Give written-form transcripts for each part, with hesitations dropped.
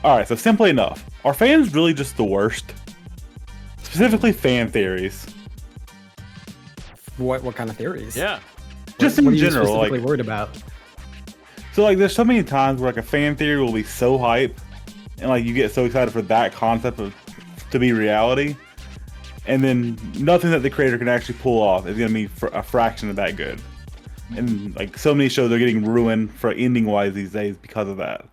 Alright, so simply enough, are fans really just the worst? Specifically fan theories. What kind of theories? Yeah. Just what in are you general, specifically like, worried about? so like there's so many times where like a fan theory will be so hype and like you get so excited for that concept to be reality, and then nothing that the creator can actually pull off is going to be a fraction of that good. And like so many shows are getting ruined for ending wise these days because of that.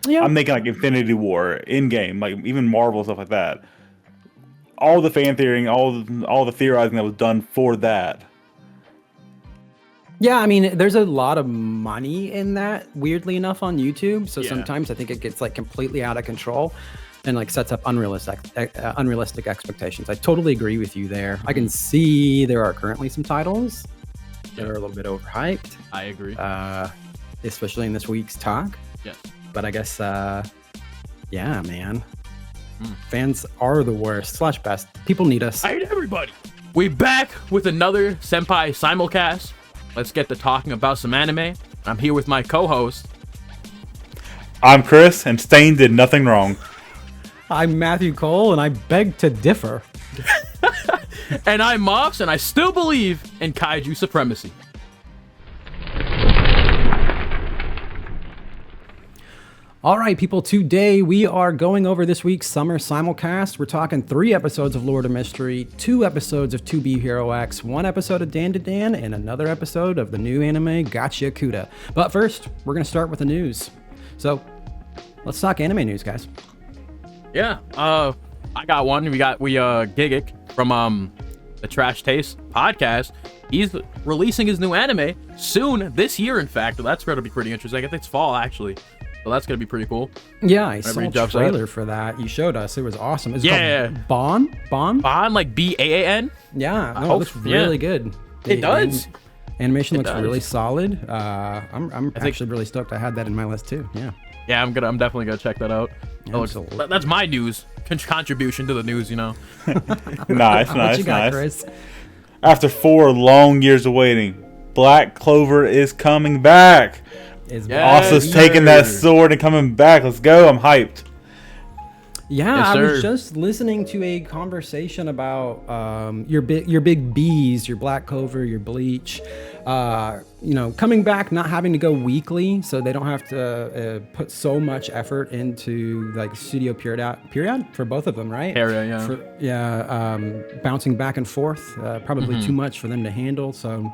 Yeah. I'm thinking like Infinity War, Endgame, like even Marvel, stuff like that. All the fan theorying, all the theorizing that was done for that. Yeah, I mean, there's a lot of money in that, weirdly enough, on YouTube. So Yeah. sometimes I think it gets like completely out of control and like sets up unrealistic expectations. I totally agree with you there. I can see there are currently some titles that are a little bit overhyped. I agree. Especially in this week's talk. Yes. But I guess, yeah, man. Fans are the worst / best. People need us. I hate everybody. We back with another Senpai Simulcast. Let's get to talking about some anime. I'm here with my co-host. I'm Chris, and Stain did nothing wrong. I'm Matthew Cole, and I beg to differ. And I'm Mofs, and I still believe in kaiju supremacy. All right, people, today we are going over this week's summer simulcast. We're talking 3 episodes of Lord of Mystery, 2 episodes of 2B Hero X, 1 episode of Dandadan, and another episode of the new anime Gauchiakuta. But first, we're going to start with the news. So, let's talk anime news, guys. Yeah, I got one. We Gigic from the Trash Taste podcast. He's releasing his new anime soon, this year, in fact. That's going to be pretty interesting. I think it's fall, actually. So that's going to be pretty cool. Yeah, I saw he a jumps trailer out. for that. You showed us. It was awesome. Is it Yeah. called Bon? Bond, like Baan? Yeah, no, it hope- looks really good. It does. Animation It looks does. really solid. I'm actually really stoked. I had that in my list too. Yeah. Yeah, I'm definitely gonna check that out. That looks- Absolutely. that's my news contribution to the news, you know. Nice, What nice, you got, nice. Chris? After 4 long years of waiting, Black Clover is coming back. Is Yes, Asa's sir. taking that sword and coming back. Let's go. I'm hyped. Yeah, Yes, I was sir. just listening to a conversation about your big B's, your Black Clover, your Bleach, coming back, not having to go weekly, so they don't have to put so much effort into like studio period for both of them, right? Area, yeah. Bouncing back and forth, probably Mm-hmm. too much for them to handle. So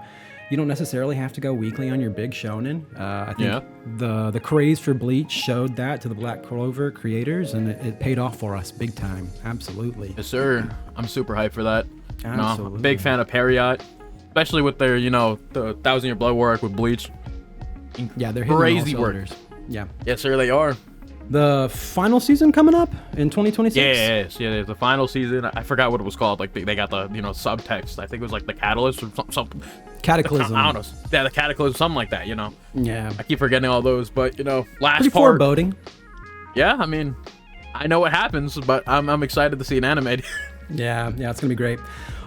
you don't necessarily have to go weekly on your big shonen. I think the craze for Bleach showed that to the Black Clover creators, and it paid off for us big time. Absolutely. Yes, sir. I'm super hyped for that. You know, I'm a Absolutely. big fan of Period, especially with their, the 1,000 Year Blood work with Bleach. Yeah, they're hitting Crazy all work. cylinders. Yeah. Yes, sir, they are. The final season coming up in 2026? Yes, yeah, the final season. I forgot what it was called. Like they got the subtext. I think it was like the Catalyst or something. Cataclysm. I don't know. Yeah, the Cataclysm, something like that. Yeah. I keep forgetting all those, but last Pretty part. foreboding. Yeah, I mean, I know what happens, but I'm excited to see it animated. Yeah, it's gonna be great.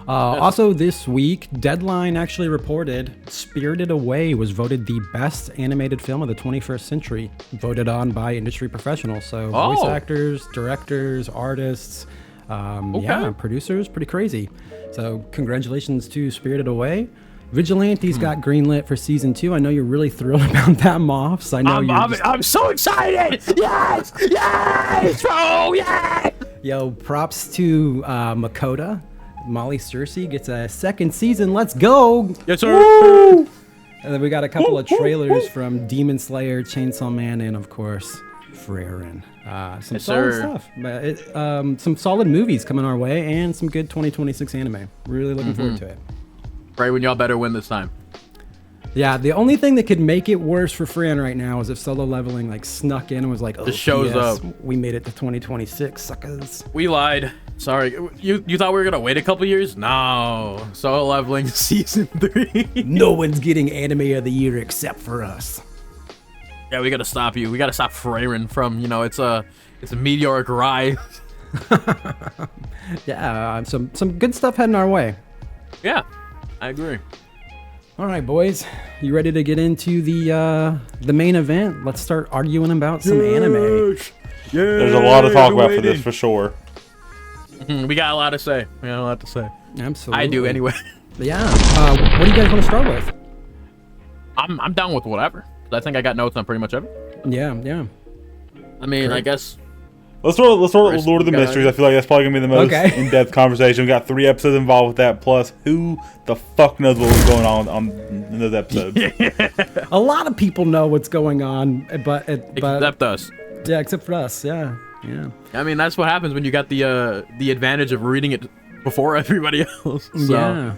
Also this week, Deadline actually reported Spirited Away was voted the best animated film of the 21st century, voted on by industry professionals. So voice Oh. actors, directors, artists, producers, pretty crazy. So congratulations to Spirited Away. Vigilante's got greenlit for season 2. I know you're really thrilled about that, Mofs. I know I'm so excited! Yes! Yes! Bro, yes! Yo, props to Makoto. Molly Cersei gets a 2nd season. Let's go! Yes, sir. Woo! And then we got a couple of trailers from Demon Slayer, Chainsaw Man, and of course, Frieren. Some Yes, solid sir. stuff. But some solid movies coming our way, and some good 2026 anime. Really looking forward to it. Right when y'all better win this time. Yeah, the only thing that could make it worse for Frieren right now is if Solo Leveling like snuck in and was like, "Oh, Just shows yes, up. we made it to 2026, suckers." We lied. Sorry. You thought we were gonna wait a couple years? No. Solo Leveling season 3. No one's getting Anime of the Year except for us. Yeah, we gotta stop you. We gotta stop Frieren from, it's a meteoric rise. Yeah, some good stuff heading our way. Yeah, I agree. All right, boys, you ready to get into the main event? Let's start arguing about some anime. There's a lot to talk about for this, for sure. We got a lot to say. Absolutely. I do anyway. Yeah. What do you guys want to start with? I'm down with whatever. I think I got notes on pretty much everything. Yeah. I mean, Great. I guess. Let's start with Lord of the Mysteries. I feel like that's probably gonna be the most in-depth conversation. We got 3 episodes involved with that. Plus, who the fuck knows what was going on in those episodes? A lot of people know what's going on, but Except us. Yeah, except for us. Yeah. I mean, that's what happens when you got the advantage of reading it before everybody else. So. Yeah.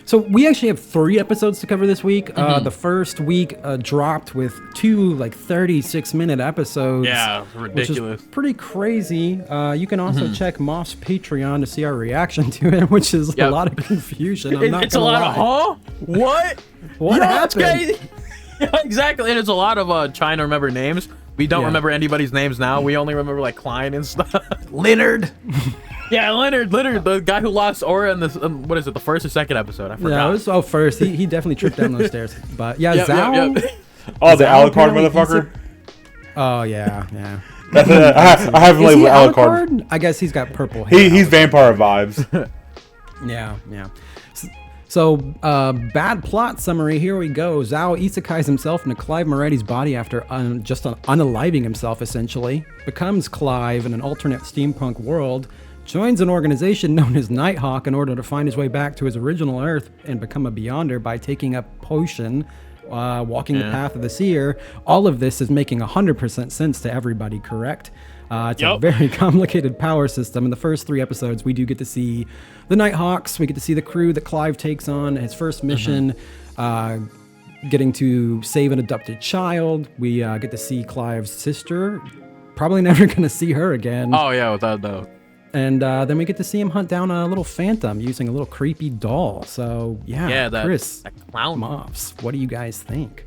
So we actually have 3 episodes to cover this week. The first week dropped with 2 36-minute episodes. Yeah, ridiculous. Which is pretty crazy. You can also check Mofs' Patreon to see our reaction to it, which is a lot of confusion. It's a lot of what? What happened? Yeah, exactly, and it's a lot of trying to remember names. We don't remember anybody's names now. We only remember like Klein and stuff. Leonard. Yeah, Leonard, the guy who lost Aura in this. What is it? The first or second episode? I forgot. Yeah, it was first. He definitely tripped down those stairs. But yeah, Zhao. Yep. Oh, the Alucard motherfucker. Oh yeah. I haven't played with Alucard. I guess he's got purple hair. He's vampire vibes. Yeah. So, bad plot summary. Here we go. Zhao isekais himself into Clive Moretti's body after just unaliving himself, essentially. Becomes Clive in an alternate steampunk world. Joins an organization known as Nighthawk in order to find his way back to his original Earth and become a Beyonder by taking a potion, walking the path of the seer. All of this is making 100% sense to everybody, correct? It's a very complicated power system. In the first 3 episodes, we do get to see the Nighthawks. We get to see the crew that Clive takes on. His first mission, getting to save an adopted child. We get to see Clive's sister. Probably never going to see her again. Oh, yeah, without a doubt. And then we get to see him hunt down a little phantom using a little creepy doll. So, Chris, that clown. Mofs, what do you guys think?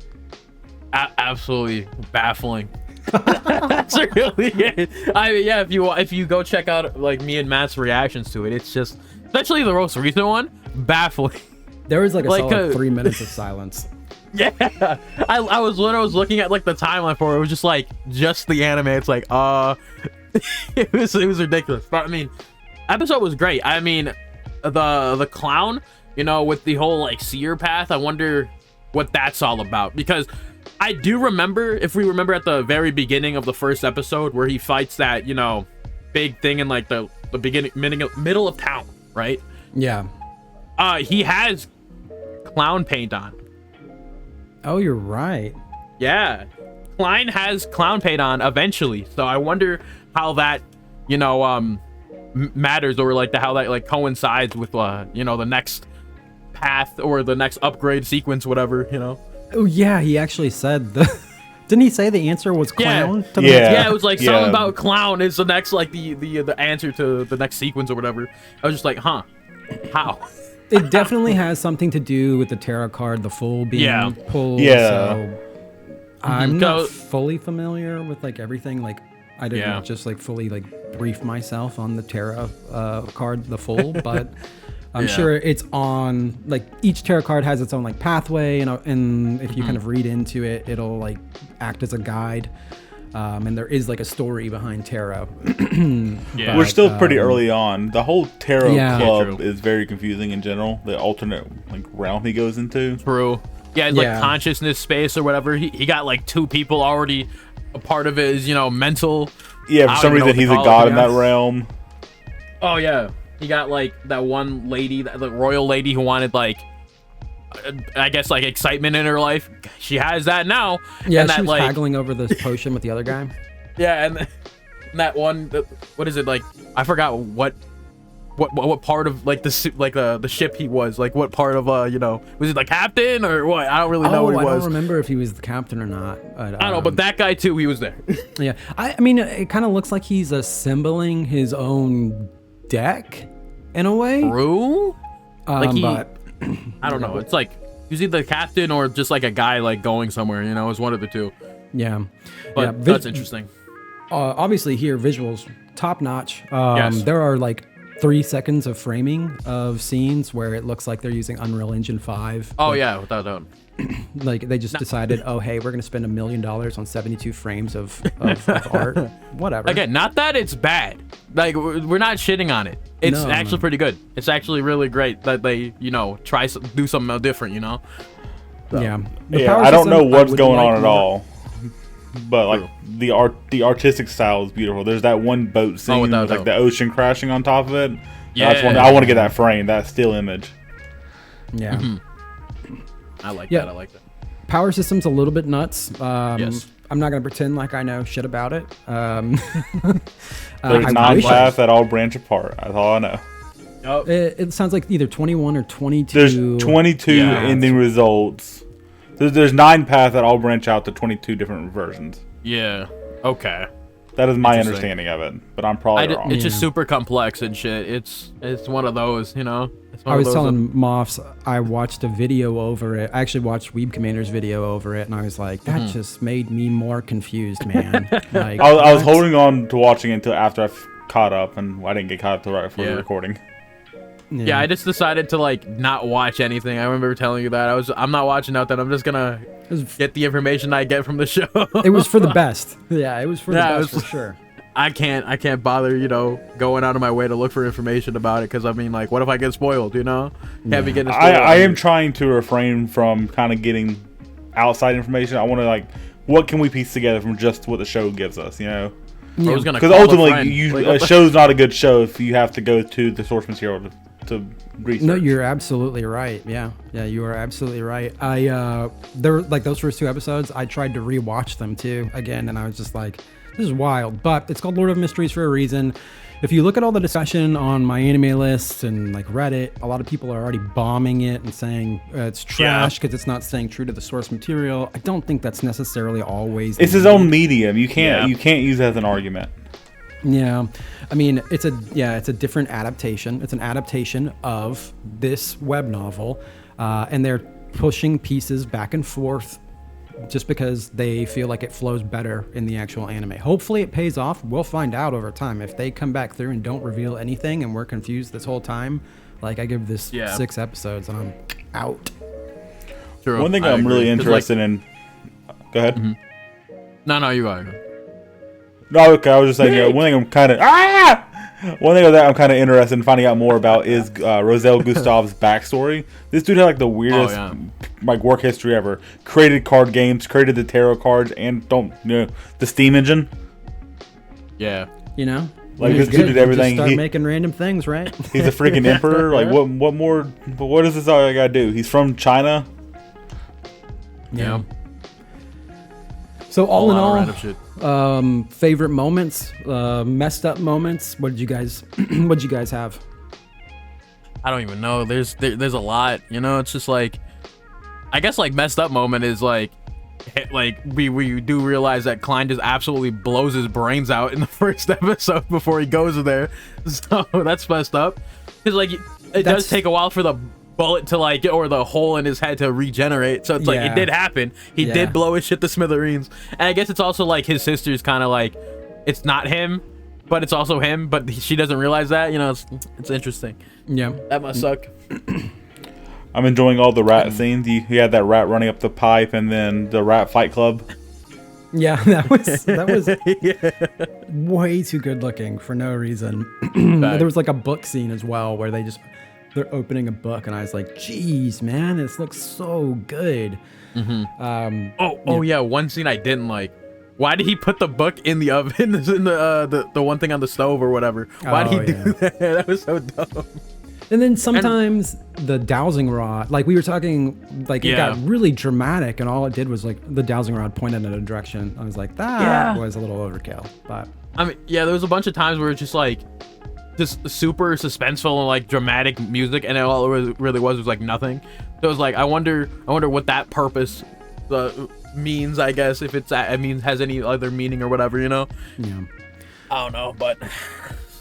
Absolutely baffling. That's really it. I mean, yeah, if you go check out like me and Matt's reactions to it, it's just, especially the most recent one, baffling. There was like a solid 3 minutes of silence. Yeah, I was looking at like the timeline for it. It was just like the anime. It's like it was ridiculous. But I mean, episode was great. I mean, the clown, with the whole like seer path. I wonder what that's all about, because I do remember, if we remember at the very beginning of the first episode where he fights that, big thing in like the beginning, middle of town, right? Yeah. He has clown paint on. Oh, you're right. Yeah. Klein has clown paint on eventually. So I wonder how that, matters, or like how that like coincides with, the next path or the next upgrade sequence, whatever, Oh yeah, he actually said didn't he say the answer was clown? Yeah, it was like something about clown is the next, like the answer to the next sequence or whatever. I was just like, how? It definitely has something to do with the tarot card, the full being pulled. Yeah. So I'm not fully familiar with like everything. Like I didn't just like fully like brief myself on the tarot card, the full, but I'm sure it's on, like, each tarot card has its own like pathway, and if you kind of read into it, it'll like act as a guide. And there is like a story behind tarot. But, we're still pretty early on. The whole tarot club is very confusing in general. The alternate like realm he goes into. True. Yeah, like consciousness space or whatever. He got like 2 people already. A part of it is, mental. Yeah, for some reason he's a god in that realm. Oh yeah. He got like that one lady, the royal lady who wanted like, I guess like excitement in her life. She has that now. Yeah, and she that, was like, haggling over this potion with the other guy. Yeah, and that one, what is it, like? I forgot what part of like the ship he was, like what part of was he the captain or what? I don't really know what he was. I don't remember if he was the captain or not. But, I don't know, but that guy too, he was there. Yeah, I mean, it kind of looks like he's assembling his own deck in a way. True. Like but I don't know. It's like he's either the captain or just like a guy like going somewhere. It's one of the two. Yeah, but that's interesting. Obviously, here visuals top notch. Yes. There are like 3 seconds of framing of scenes where it looks like they're using Unreal Engine 5. Oh yeah, without doubt. Like they just decided, oh hey, we're gonna spend $1 million on 72 frames of art. Whatever. Again, not that it's bad. Like we're not shitting on it. It's actually pretty good. It's actually really great that they, do something different. So. Yeah. I don't know what's going on at all. But like the artistic style is beautiful. There's that one boat scene with like the ocean crashing on top of it. Yeah, I want to get that frame, that still image. Yeah. Mm-hmm. I like that. I like that. Power system's a little bit nuts. Yes. I'm not gonna pretend like I know shit about it. There's 9 paths that all branch apart. That's all I know. Oh. It sounds like either 21 or 22. There's 22 ending results. There's 9 paths that all branch out to 22 different versions. Yeah. Okay. That is my understanding of it, but I'm probably wrong. It's just super complex and shit. It's one of those, I was telling Mofs, I watched a video over it. I actually watched Weeb Commander's video over it, and I was like, that just made me more confused, man. Like, I was holding on to watching it until after I caught up, and I didn't get caught up till right before the recording. Yeah, I just decided to not watch anything. I remember telling you that I'm not watching nothing. I'm just gonna get the information I get from the show. It was for the best. Yeah, it was for the best for sure. I can't bother, going out of my way to look for information about it because what if I get spoiled? Can't be getting spoiled. I am trying to refrain from kind of getting outside information. I want to what can we piece together from just what the show gives us? Because ultimately, a show's not a good show if you have to go to the source material to research. No, you're absolutely right. Yeah, you are absolutely right. There were those first 2 episodes. I tried to rewatch them too again, and I was just like, this is wild. But it's called Lord of Mysteries for a reason. If you look at all the discussion on my anime list and Reddit, a lot of people are already bombing it and saying it's trash because it's not staying true to the source material. I don't think that's necessarily always. It's his own medium. You can't use it as an argument. Yeah, I mean it's a different adaptation. It's an adaptation of this web novel, and they're pushing pieces back and forth just because they feel like it flows better in the actual anime. Hopefully it pays off. We'll find out over time. If they come back through and don't reveal anything and we're confused this whole time, I give this 6 episodes and I'm out. True. One thing I'm really interested in. Go ahead. Mm-hmm. No, you are. No, okay. I was just saying. One thing I'm kind of One thing that I'm kind of interested in finding out more about is Roselle Gustav's backstory. This dude had the weirdest work history ever. Created card games, created the tarot cards, and the Steam engine. Yeah. This dude did everything. Just start making random things, right? He's a freaking emperor. What more? What is this all I gotta do? He's from China. Yeah. So all in all, favorite moments, messed up moments. What did you guys have? I don't even know. There's a lot. It's just I guess messed up moment is we do realize that Klein just absolutely blows his brains out in the first episode before he goes there. So that's messed up. Because it does take a while for the bullet to or the hole in his head to regenerate. So it's it did happen. He did blow his shit to smithereens. And I guess it's also his sister's kind of it's not him, but it's also him, but she doesn't realize that. It's interesting. Yeah. That must suck. I'm enjoying all the rat scenes. You had that rat running up the pipe and then the rat fight club. Yeah, that was way too good looking for no reason. There was a book scene as well where they're opening a book, and I was like, "Geez, man, this looks so good." Mm-hmm. One scene I didn't like. Why did he put the book in the oven? In the one thing on the stove or whatever? Why did he do that? That was so dumb. And then sometimes the dowsing rod, we were talking, it got really dramatic, and all it did was the dowsing rod pointed in a direction. I was like, that was a little overkill. But I mean, there was a bunch of times where it's just just super suspenseful and dramatic music, and all it really was nothing. So it was I wonder what that purpose means. I guess if has any other meaning or whatever, Yeah. I don't know, but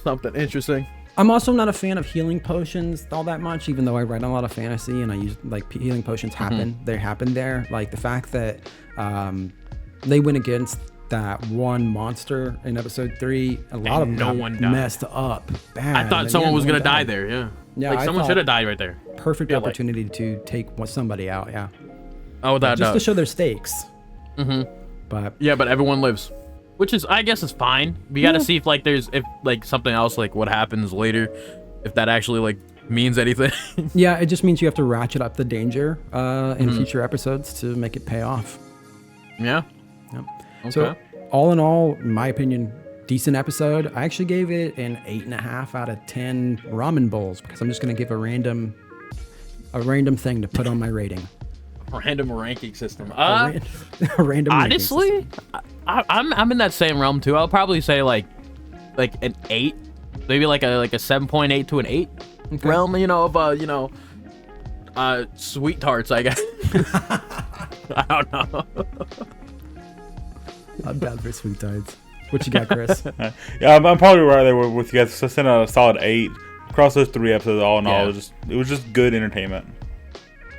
something interesting. I'm also not a fan of healing potions all that much, even though I write a lot of fantasy and I use healing potions happen. They happen there. The fact that they went against that one monster in episode 3. A lot of them no got one died. messed up bad. I thought someone was gonna die there. Yeah. Yeah, like I someone thought- should have died right there. Perfect Yeah, like- opportunity to take somebody out. Yeah. Oh, that Just to does. show their stakes. Mm-hmm. But Yeah, but everyone lives, which is, I guess, is fine. We got to see if like there's something else, like what happens later, if that actually like means anything. yeah, it just means you have to ratchet up the danger in Mm-hmm. future episodes to make it pay off. Yeah. Yep. Okay. So all in all, in my opinion, decent episode. I actually gave it an 8.5 out of 10 ramen bowls because I'm just gonna give a random thing to put on my rating. Random ranking system. A random. ranking system. Honestly, I'm in that same realm too. I'll probably say like an 8, maybe like a 7.8 to an 8 realm. You know, of sweet tarts, I guess. I don't know. I'm down for sweet tarts. What you got, Chris? Yeah, I'm probably right there with you guys. So send out a solid 8 across those 3 episodes. All in all, Yeah. it was just good entertainment.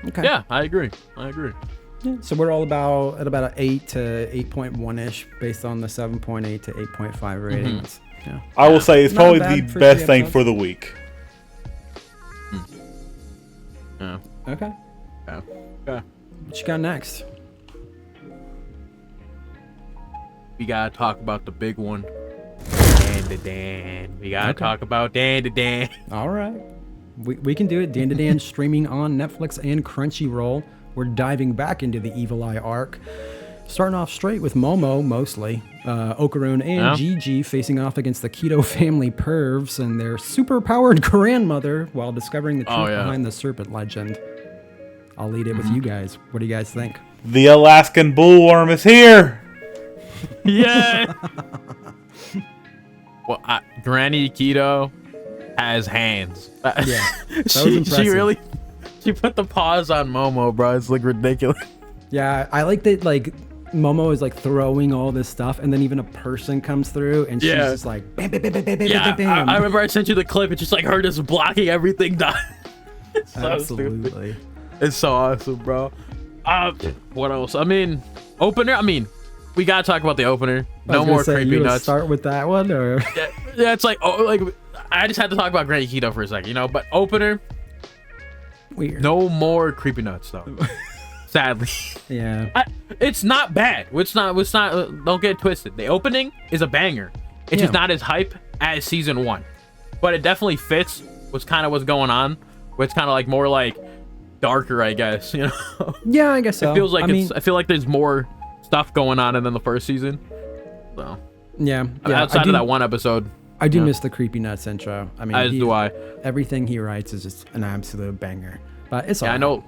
Okay. Yeah, I agree. Yeah, so we're all about at about an 8 to 8.1 ish, based on the 7.8 to 8.5 ratings. Yeah. I will say it's Not probably bad the for best 3 thing episodes. for the week. Yeah. Okay. Yeah. Yeah. What you got next? We gotta talk about the big one. Dandadan. We gotta Okay. talk about Dandadan. All right. We can do it. Dandadan streaming on Netflix and Crunchyroll. We're diving back into the Evil Eye arc. Starting off straight with Momo, mostly. Okarun and Yeah. Gigi facing off against the Kito Family pervs and their super-powered grandmother while discovering the truth Oh, yeah. behind the serpent legend. I'll lead it with you guys. What do you guys think? The Alaskan bullworm is here. Yeah. Well, Granny Kito has hands. Yeah, that was she impressive. she put the paws on Momo, bro. It's like ridiculous. Yeah, I like that, like, Momo is, like, throwing all this stuff, and then even a person comes through, and she's Yeah. just like, bam, bam, bam, bam, bam, bam, Yeah, bam, bam. I remember I sent you the clip. It's just like her just blocking everything down. It's so stupid. Absolutely. It's so awesome, bro. What else? I mean, opener. I mean, we gotta talk about the opener. I No was gonna more say, creepy you gonna nuts. Start with that one, or Yeah, it's like, oh, like I just had to talk about Granny Kito for a second, you know. But opener, weird? no more creepy nuts, though. Sadly, Yeah. it's not bad. It's not. Don't get it twisted. The opening is a banger. It's just Yeah. not as hype as season 1, but it definitely fits what's going on. It's kind of like more like darker, I guess. You know, Yeah, I guess so. it feels like I I feel like there's more stuff going on than the first season. So yeah. outside of that one episode, I do miss the creepy nuts intro. I mean, as do I. Everything he writes is just an absolute banger. But it's all Yeah, right.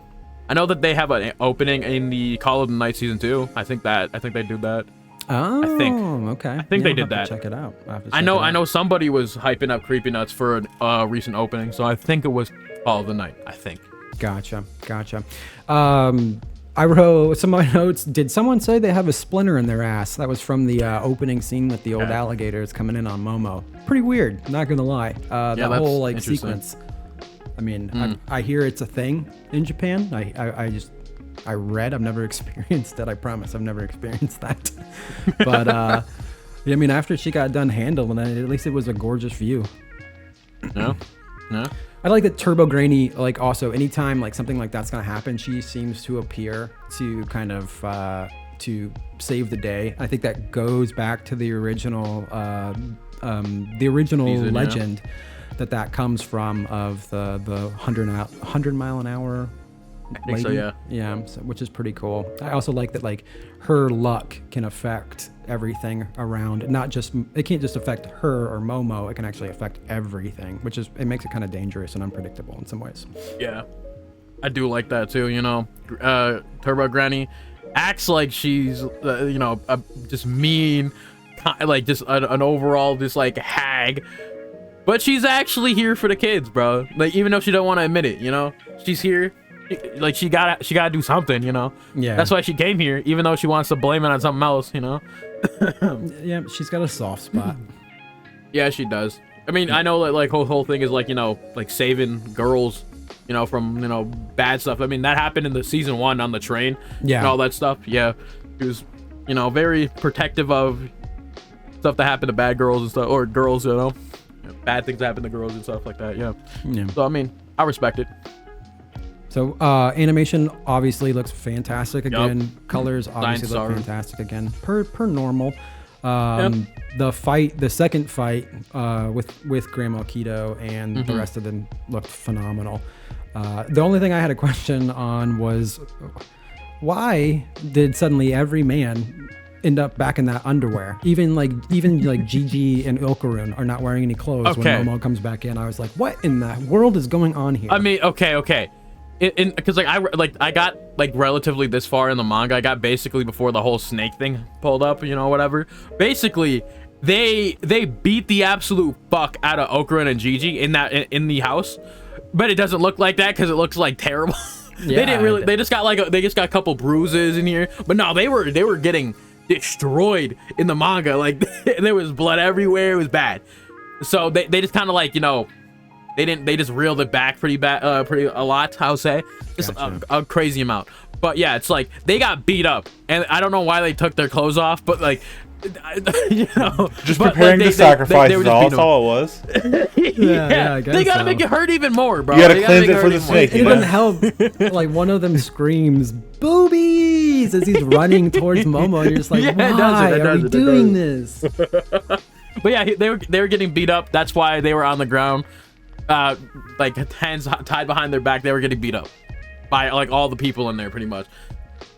I know that they have an opening in the Call of the Night season 2. I think they do that. Oh, think. okay. I think they I'll did have to that. Check it out. I know somebody was hyping up Creepy Nuts for a recent opening, so I think it was Call of the Night. I think. Gotcha. I wrote some of my notes. Did someone say they have a splinter in their ass? That was from the opening scene with the old Yeah. alligators coming in on Momo. Pretty weird, not gonna lie. That that's whole like interesting. sequence. I mean, I hear it's a thing in Japan. I read. I've never experienced it. I promise, I've never experienced that. But yeah, I mean, after she got done handling it, at least it was a gorgeous view. No. I like that Turbo Granny, like, also anytime like something like that's gonna happen, she seems to appear to kind of to save the day. I think that goes back to the original Season, yeah. legend that comes from, of the 100 mile an hour I think so, yeah. yeah, so, which is pretty cool. I also like that, like, her luck can affect everything around. Not just, it can't just affect her or Momo. It can actually affect everything, which is, it makes it kind of dangerous and unpredictable in some ways. Yeah, I do like that too. You know, Turbo Granny acts like she's just mean, like just an overall just like hag, but she's actually here for the kids, bro. Like, even though she don't want to admit it, you know, she's here. Like, she gotta do something, you know. Yeah. That's why she came here, even though she wants to blame it on something else, you know. Yeah, she's got a soft spot. Yeah, she does. I mean, I know that, like, whole thing is, like, you know, like saving girls, you know, from, you know, bad stuff. I mean, that happened in the season 1 on the train. Yeah. And all that stuff. Yeah. She was very protective of stuff that happen to bad girls and stuff, or girls, bad things happen to girls and stuff like that. Yeah. So I mean, I respect it. So animation obviously looks fantastic again. Yep. Colors obviously look fantastic again. Per normal. The second fight with Grandma Kito and the rest of them looked phenomenal. The only thing I had a question on was, why did suddenly every man end up back in that underwear? Even Gigi and Ilkarun are not wearing any clothes when Momo comes back in. I was like, what in the world is going on here? I mean, okay. Because I got relatively this far in the manga. I got basically before the whole snake thing pulled up, whatever. Basically, they beat the absolute fuck out of Okurin and Gigi in the house, but it doesn't look like that because it looks like terrible. Yeah, they didn't really. They just got a couple bruises in here, but no, they were getting destroyed in the manga. Like there was blood everywhere. It was bad. So they just kind of they just reeled it back pretty a lot, I would say. Just a crazy amount. But yeah, it's like they got beat up, and I don't know why they took their clothes off, but just preparing to sacrifice. That's all it was. Yeah, they gotta make it hurt even more, bro. You gotta cleanse it for the snake. It doesn't help. Like one of them screams "boobies" as he's running towards Momo, and you're just like, why are we doing this? But yeah, they were getting beat up. That's why they were on the ground. Hands tied behind their back. They were getting beat up by all the people in there pretty much,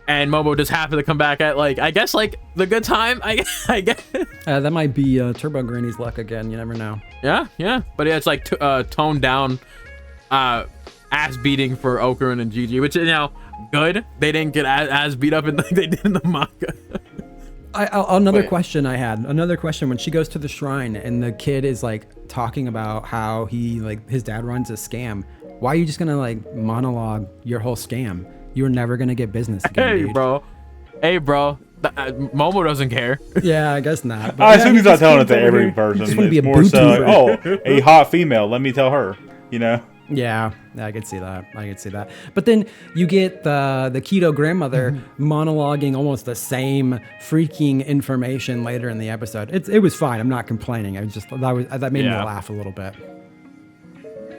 and Momo just happened to come back at I guess the good time. I guess that might be Turbo Granny's luck again. You never know. Yeah, but it's toned down ass beating for Okurin and Gigi, which good. They didn't get as beat up like they did in the manga. Another question when she goes to the shrine and the kid is talking about how his dad runs a scam. Why are you just gonna monologue your whole scam? You're never gonna get business again, dude. Hey bro, Momo doesn't care. Yeah, I guess not. I assume he's not telling it to every person. It's more so a hot female, let me tell her, Yeah, I could see that. But then you get the Kito grandmother monologuing almost the same freaking information later in the episode. It was fine. I'm not complaining. That made me laugh a little bit.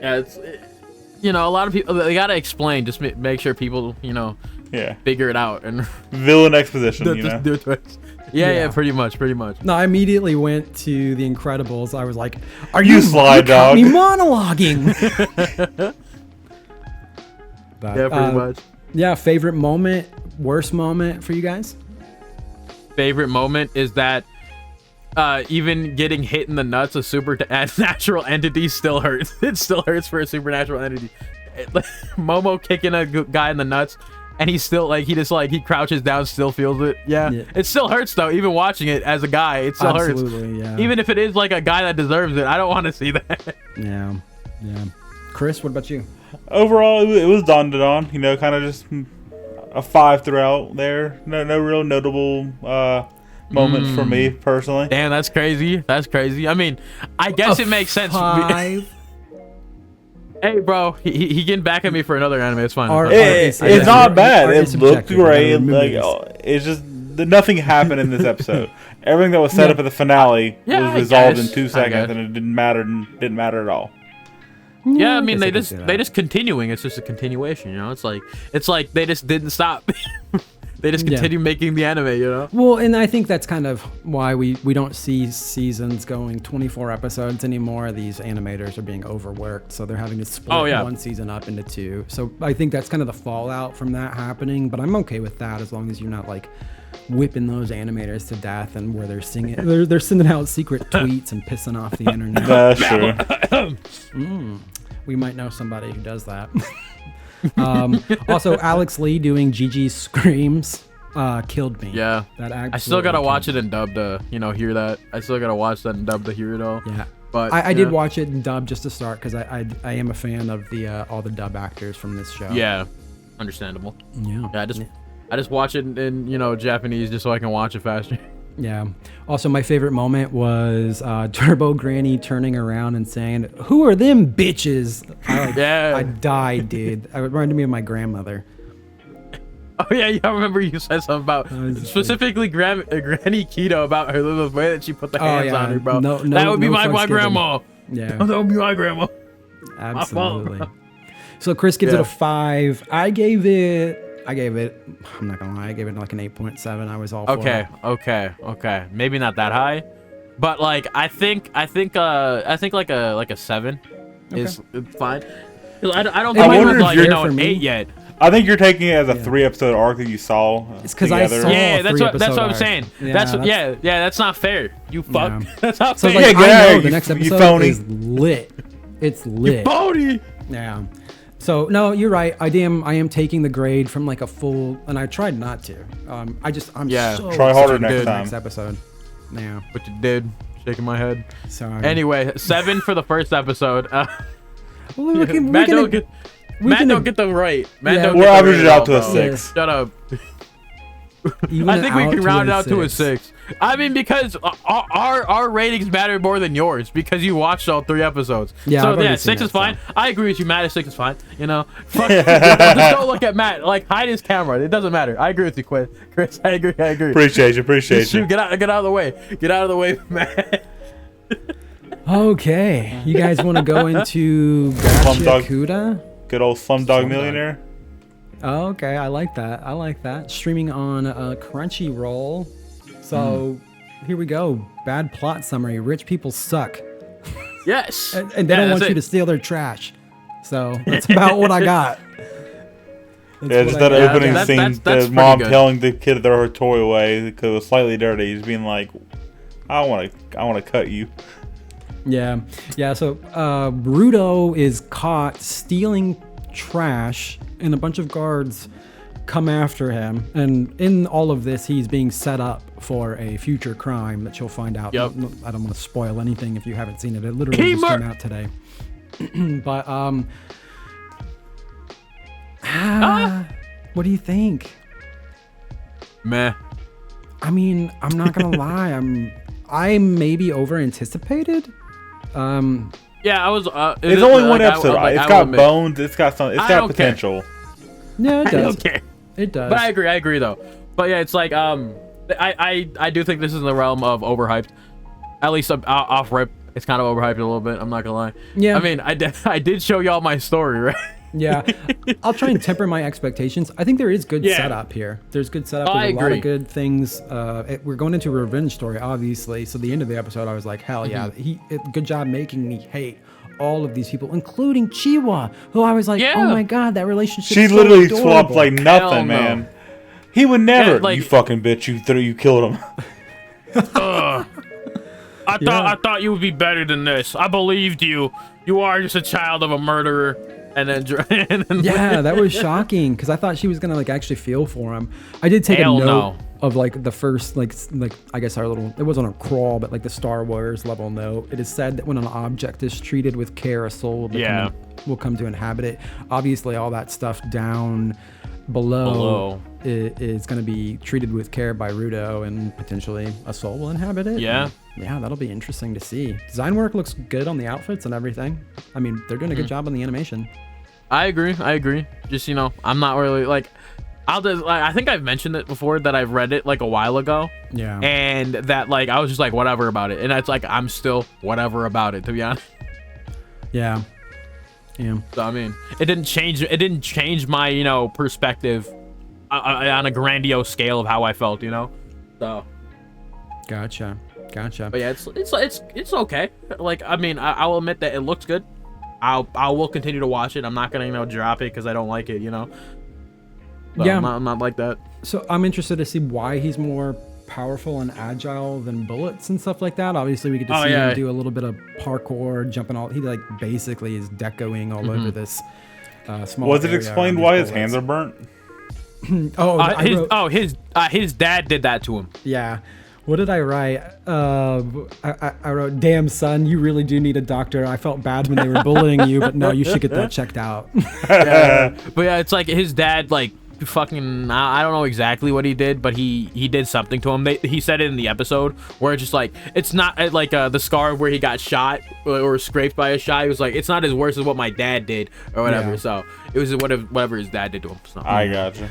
Yeah, it's a lot of people, they gotta explain, just make sure people figure it out and villain exposition. Just do it. Yeah, pretty much. No, I immediately went to The Incredibles. I was like, "Are you Sly Dog? Me monologuing." Pretty much. Yeah, favorite moment, worst moment for you guys? Favorite moment is that even getting hit in the nuts, a supernatural entity still hurts. It still hurts for a supernatural entity. Momo kicking a guy in the nuts. And he's still he crouches down, still feels it. Yeah. It still hurts though. Even watching it as a guy, it still hurts. Yeah. Even if it is a guy that deserves it, I don't want to see that. Yeah. Chris, what about you? Overall, it was Dandadan. Kind of just a 5 throughout there. No real notable moments for me personally. Damn, that's crazy. I mean, I guess it makes sense. 5. Hey, bro, he getting back at me for another anime. It's fine. It's not bad. It looked great. It's just nothing happened in this episode. Everything that was set up at the finale was resolved in 2 seconds, and it didn't matter at all. Yeah, I mean they just continuing. It's just a continuation. It's like they just didn't stop. They just continue making the anime, Well, and I think that's kind of why we don't see seasons going 24 episodes anymore. These animators are being overworked, so they're having to split one season up into 2. So I think that's kind of the fallout from that happening. But I'm okay with that as long as you're not whipping those animators to death and where they're sending out secret tweets and pissing off the internet. That's true. We might know somebody who does that. Also, Alex Lee doing Gigi's screams killed me. Yeah, I still gotta watch it in dub to hear that. I still gotta watch that in dub to hear it all. Yeah, but I did watch it in dub just to start because I am a fan of the all the dub actors from this show. Yeah, understandable. Yeah, I just watch it in Japanese just so I can watch it faster. Yeah. Also, my favorite moment was Turbo Granny turning around and saying, "Who are them bitches?" I died, dude. It reminded me of my grandmother. Oh yeah, I remember you said something about specifically Granny Kito about her the way that she put the hands on her, bro. That would be my grandma. Yeah, that would be my grandma. Absolutely. So Chris gives it a 5. I gave it. I'm not gonna lie. I gave it like an 8.7. I was all for it. Okay. Maybe not that high, but like I think like a 7 is fine. I don't think it was like an 8 yet. I think you're taking it as a 3-episode arc that you saw. It's because I saw that's what I'm saying. That's not fair. You fuck. Yeah. That's not fair. Like, I know the next episode is lit. It's lit. You phony. Yeah. So no, you're right. I am taking the grade from like a full, and I tried not to. I'm so try harder next episode. Yeah. But you did. Shaking my head. Sorry. Anyway, 7 for the first episode. Matt don't get the right. We'll average it out to a 6. Shut up. I think we can round it out to a 6. I mean, because our ratings matter more than yours because you watched all 3 episodes. Yeah, so 6 is fine. So. I agree with you, Matt. 6 is fine. You know, just don't look at Matt. Like, hide his camera. It doesn't matter. I agree with you, Chris. I agree. Appreciate you. Get out of the way. Get out of the way, Matt. Okay, you guys want to go into Gauchiakuta? Good old Slumdog Millionaire. Oh, okay, I like that. Streaming on Crunchyroll. So here we go. Bad plot summary. Rich people suck. Yes. and they don't want you to steal their trash. So that's about what I got. Just that opening scene, the mom telling the kid to throw her toy away because it was slightly dirty. He's being like, I want to cut you. Yeah. So Rudo is caught stealing trash, and a bunch of guards come after him. And in all of this, he's being set up for a future crime that you'll find out. Yep. I don't want to spoil anything if you haven't seen it. It literally just came out today. But what do you think? Meh. I mean, I'm not gonna lie. I maybe over anticipated. Yeah, I was. It's only one episode. It's got bones. It's got some. It's got potential. Yeah, it does. I don't care. It does. But I agree though. But yeah, it's like I do think this is in the realm of overhyped. At least off rip, it's kind of overhyped a little bit. I'm not gonna lie. Yeah. I mean, I did show y'all my story, right? Yeah. I'll try and temper my expectations. I think there is good setup here. There's good setup. There's a lot of good things. We're going into a revenge story, obviously. So the end of the episode, I was like, hell yeah. Good job making me hate all of these people, including Chiwa, who I was like, oh my god, that relationship. She literally swapped like nothing, man. He would never. You fucking bitch! You killed him. I thought you would be better than this. I believed you. You are just a child of a murderer. And then that was shocking because I thought she was gonna like actually feel for him. I did take a note of like the first like I guess our little, it wasn't a crawl, but like the Star Wars level note. It is said that when an object is treated with care, a soul will come to inhabit it. Obviously, all that stuff down below is going to be treated with care by Rudo, and potentially a soul will inhabit it. Yeah. That'll be interesting to see. Design work looks good on the outfits and everything. I mean, they're doing a good job on the animation. I agree. Just, I'm not really like, I think I've mentioned it before that I've read it like a while ago. Yeah. And that like, I was just like, whatever about it. And it's like, I'm still whatever about it, to be honest. Yeah. So, I mean, it didn't change my, perspective on a grandiose scale of how I felt, So. Gotcha. But yeah, it's okay. Like, I mean, I'll admit that it looks good. I will continue to watch it. I'm not gonna drop it because I don't like it. So yeah, I'm not like that. So I'm interested to see why he's more powerful and agile than bullets and stuff like that. Obviously, we get to see him do a little bit of parkour, jumping all. He like basically is decoing all over this small. Was it explained why his hands are burnt? His dad did that to him. Yeah. What did I write? I wrote, damn, son, you really do need a doctor. I felt bad when they were bullying you, but no, you should get that checked out. Yeah. But yeah, it's like his dad, like, fucking, I don't know exactly what he did, but he did something to him. He said it in the episode where it's just like, it's not like the scar where he got shot or scraped by a shot. He was like, it's not as worse as what my dad did or whatever. Yeah. So it was whatever his dad did to him. So. I gotcha.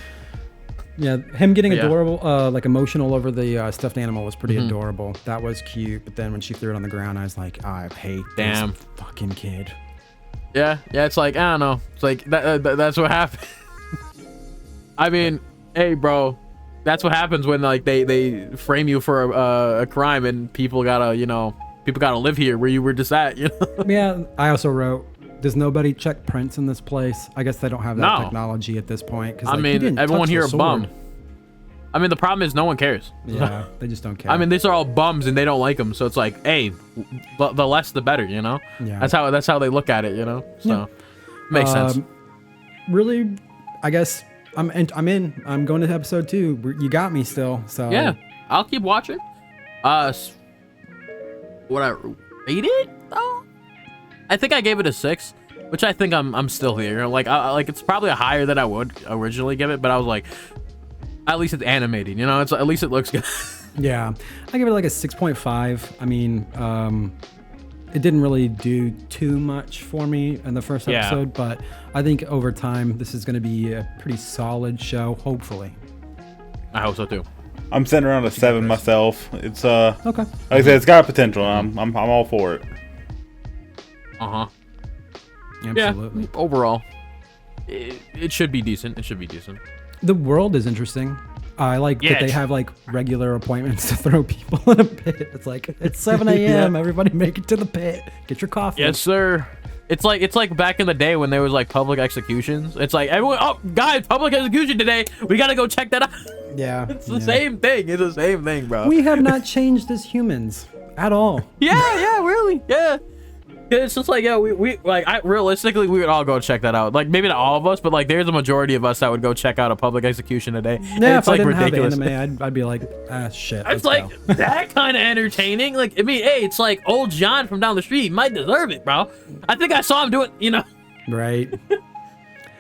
Yeah, him getting Yeah. adorable, like emotional over the stuffed animal was pretty adorable. That was cute. But then when she threw it on the ground, I was like, I hate Damn. this fucking kid. Yeah, it's like, I don't know. It's like, that's what happened. I mean, hey, bro. That's what happens when, like, they frame you for a crime and people gotta, people gotta live here where you were just at, Yeah, I also wrote, does nobody check prints in this place? I guess they don't have that technology at this point. I mean, everyone here are bum. I mean, the problem is no one cares. Yeah, they just don't care. I mean, these are all bums and they don't like them. So it's like, hey, the less the better, Yeah. That's how they look at it, So makes sense. Really, I guess I'm in. I'm going to episode 2. You got me still. So Yeah, I'll keep watching. What I rate it though? I think I gave it a 6, which I think I'm still here. Like it's probably higher than I would originally give it, but I was like, at least it's animated, It's at least it looks good. Yeah, I give it like a 6.5. I mean, it didn't really do too much for me in the first episode, but I think over time this is going to be a pretty solid show. Hopefully, I hope so too. I'm sitting around a 7 myself. It's okay. Like I said, it's got potential. I'm all for it. Absolutely. Yeah, overall, it should be decent. It should be decent. The world is interesting. I like that they have like regular appointments to throw people in a pit. It's like it's 7 a.m. Everybody make it to the pit. Get your coffee. Yes, sir. It's like back in the day when there was like public executions. It's like everyone, oh guys, public execution today. We gotta go check that out. Yeah, it's the same thing. It's the same thing, bro. We have not changed as humans at all. Yeah, really. Yeah. It's just like, we like, realistically, we would all go check that out. Like, maybe not all of us, but like, there's a majority of us that would go check out a public execution today. Yeah, it's if like I didn't ridiculous. have anime, I'd be like, shit. It's like that kind of entertaining. Like, I mean, hey, it's like old John from down the street. He might deserve it, bro. I think I saw him do it, Right. It's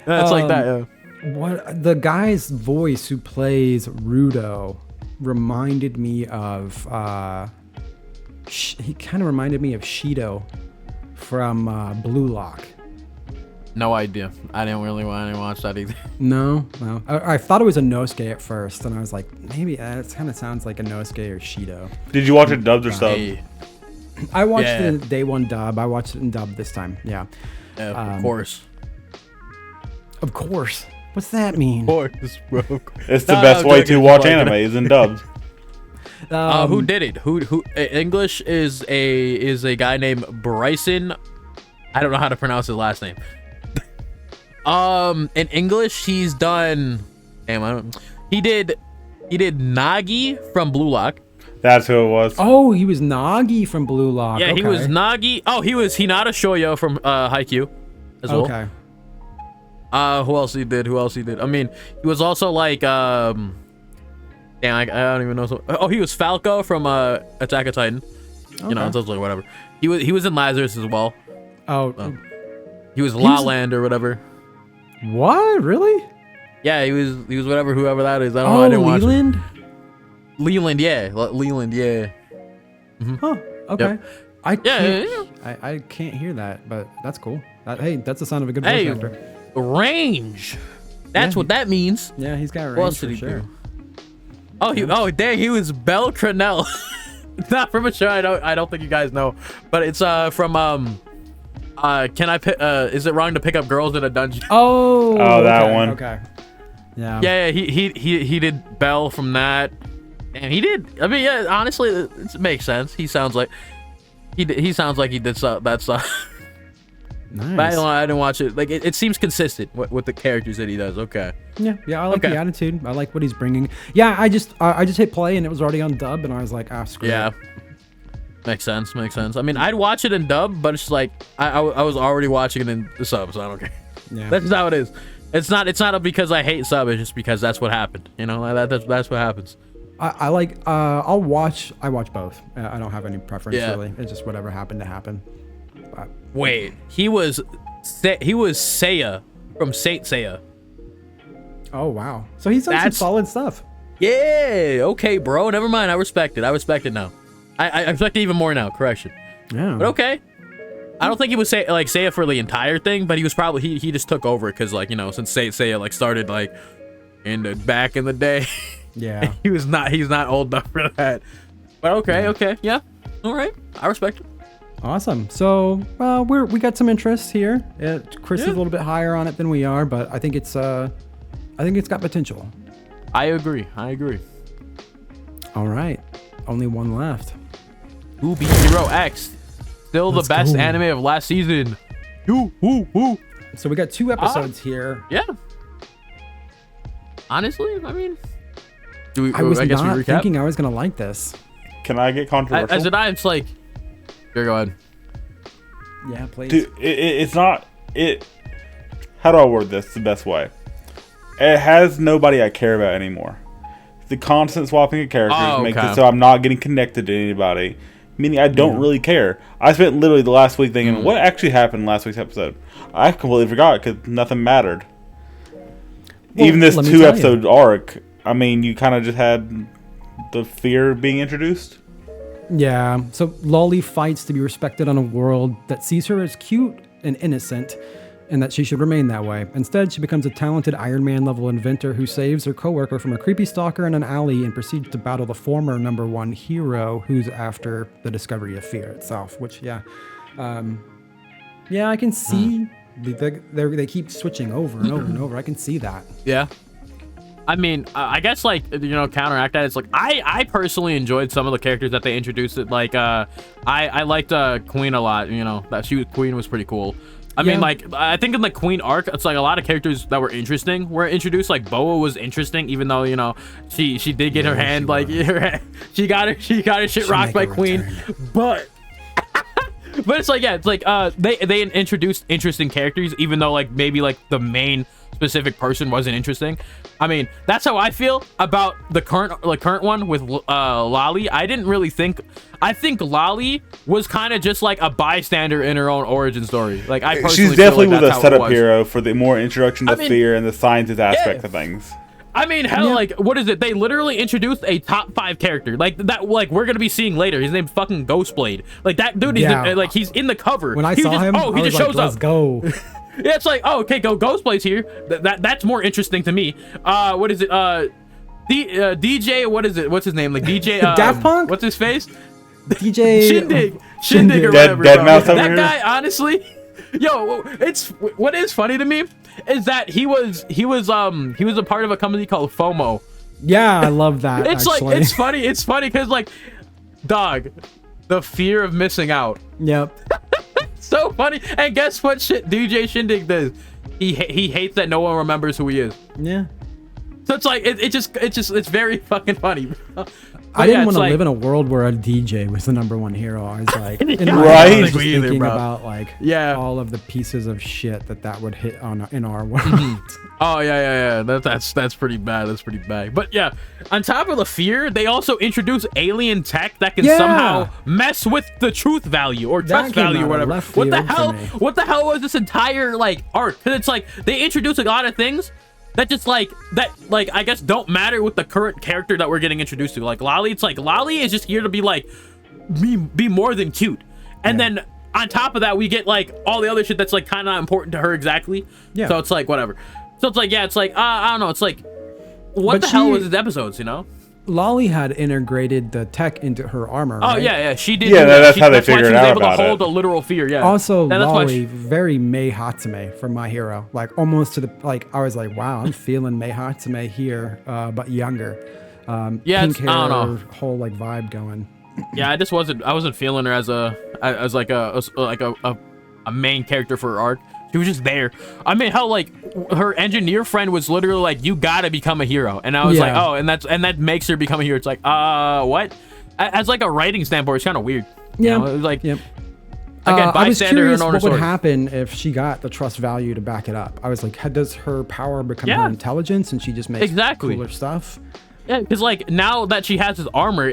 like that, yeah. What the guy's voice who plays Rudo reminded me of, he kind of reminded me of Shido from Blue Lock. No idea. I didn't really want to watch that either. No. I thought it was a Nosuke at first, and I was like, maybe it kind of sounds like a Nosuke or Shido. Did you watch it dubbed or subbed? Hey. I watched it in day 1 dub. I watched it in dub this time. Yeah. Of course. Of course. What's that mean? Of course, bro. It's the best way to watch anime is in dubbed. Who did it? Who English is a guy named Bryson. I don't know how to pronounce his last name. In English, he's done. Damn, he did Nagi from Blue Lock. That's who it was. Oh, he was Nagi from Blue Lock. Yeah, okay. he was Nagi. Oh, he was Hinata Shoyo from Haikyuu as well. Okay. Who else he did? I mean, he was also like damn, I don't even know. Oh, he was Falco from Attack on Titan. Okay. You know, it's like whatever. He was in Lazarus as well. Oh. He was La Land or whatever. What? Really? Yeah, he was whatever, whoever that is. I don't know. I didn't watch Leland? it. Leland, yeah. Leland, yeah. Mm-hmm. Huh. Okay. Yep. I can't hear that, but that's cool. Hey, that's the sound of a good Hey, voice actor. range. That's what that means. Yeah, he's got What range else did for he sure. do? Dang, he was Belle Crenell. Not from a show I don't think you guys know, but it's from can I pick? Is it wrong to pick up girls in a dungeon? Oh, that okay, one. Okay. Yeah. Yeah, he did Belle from that, and he did. I mean, yeah, honestly, it makes sense. He sounds like he did that stuff. Nice. But I didn't watch it. Like it seems consistent with the characters that he does. Okay. Yeah, I like the attitude. I like what he's bringing. Yeah, I just hit play and it was already on dub, and I was like, screw it. Makes sense. I mean, I'd watch it in dub, but it's like I was already watching it in the sub, so I don't care. Yeah. That's just how it is. It's not because I hate sub. It's just because that's what happened. You know, that's what happens. I watch both. I don't have any preference really. It's just whatever happened to happen. Wait, he was Seiya from Saint Seiya. Oh wow! So he's done some solid stuff. Yeah. Okay, bro. Never mind. I respect it now. I respect it even more now. Correction. Yeah. But okay. I don't think he was Seiya for the entire thing, but he was probably he just took over because since Saint Seiya started back in the day. Yeah. He's not old enough for that. But okay, yeah. All right, I respect it. Awesome. So we got some interest here. Chris is a little bit higher on it than we are, but I think it's got potential. I agree. All right, only one left. 2B Hero X, still the best anime of last season. Woo. So we got 2 episodes here. Yeah. Honestly, I mean, I was not thinking I was gonna like this. Can I get controversial? As it's like, here, go ahead. Yeah, please. Dude, it's not it. How do I word this the best way? It has nobody I care about anymore. The constant swapping of characters makes it so I'm not getting connected to anybody. Meaning I don't really care. I spent literally the last week thinking, what actually happened in last week's episode? I completely forgot because nothing mattered. Well, even this 2-episode arc, I mean, you kind of just had the fear of being introduced. Yeah, so Lolly fights to be respected on a world that sees her as cute and innocent, and that she should remain that way. Instead, she becomes a talented Iron Man level inventor who saves her coworker from a creepy stalker in an alley and proceeds to battle the former #1 hero who's after the discovery of fear itself, which, I can see they keep switching over and over and over. I can see that. Yeah. I mean, I guess, like, counteract that. It's like, I personally enjoyed some of the characters that they introduced. Like, I liked Queen a lot, that Queen was pretty cool. I mean, like, I think in the Queen arc, it's like a lot of characters that were interesting were introduced. Like, Boa was interesting, even though, she did get her hand, like, she got her shit rocked by Queen. But it's like, they introduced interesting characters, even though, like, maybe, like, the main specific person wasn't interesting. I mean, that's how I feel about the current one with Lolly. I didn't really think. I think Lolly was kind of just like a bystander in her own origin story. Like, I personally she's definitely feel like with that's a how it setup was. hero for the more introduction to fear and the scientist aspect of things. I mean, hell, like, what is it? They literally introduced a top 5 character, like that, like we're gonna be seeing later. His name's fucking Ghostblade. Like, that dude, he's in the cover. When I saw him, he just shows up. Let's go. Yeah, it's like, oh, okay, Ghostblade's here. That's more interesting to me. What is it? DJ, what is it? What's his name? Like, DJ Daft Punk? What's his face? DJ Shindig or whatever. Deadmau5 over that here? guy, honestly, what is funny to me is that he was a part of a company called FOMO. Yeah, I love that. It's actually. like it's funny because, like, dog, the fear of missing out. Yep. So funny. And guess what shit DJ Shindig does? He hates that no one remembers who he is. Yeah. So it's like it's very fucking funny. I didn't want to live in a world where a DJ was the #1 hero. I was like, Right? Just thinking about like all of the pieces of shit that would hit in our world. Oh yeah. That's pretty bad. That's pretty bad. But yeah, on top of the fear, they also introduce alien tech that can somehow mess with the truth value or trust value or whatever. What the hell? What the hell was this entire like arc? Because it's like they introduce a lot of things that just like I guess don't matter with the current character that we're getting introduced to. Like Lolly, it's like Lolly is just here to be like be more than cute. And then on top of that, we get like all the other shit that's like kind of important to her exactly. Yeah. So it's like whatever. So it's like it's like I don't know. It's like what the hell was his episodes? Lolly had integrated the tech into her armor. Oh right? yeah, she did. Yeah, that's how they figured it out. She was able to hold a literal fear. Yeah. Also, Lolly very Mei Hatsume from My Hero, like almost to the like. I was like, wow, I'm feeling Mei Hatsume here, but younger. Pink hair, I don't know. whole like vibe going. Yeah, I wasn't feeling her as like a main character for her arc. She was just there. I mean, how like her engineer friend was literally like, "You gotta become a hero," and I was like, "Oh," and that makes her become a hero. It's like, what? As like a writing standpoint, it's kind of weird. Yeah, it was like, again, I was curious what would happen if she got the trust value to back it up. I was like, does her power become her intelligence, and she just makes cooler stuff? Yeah, because like now that she has his armor,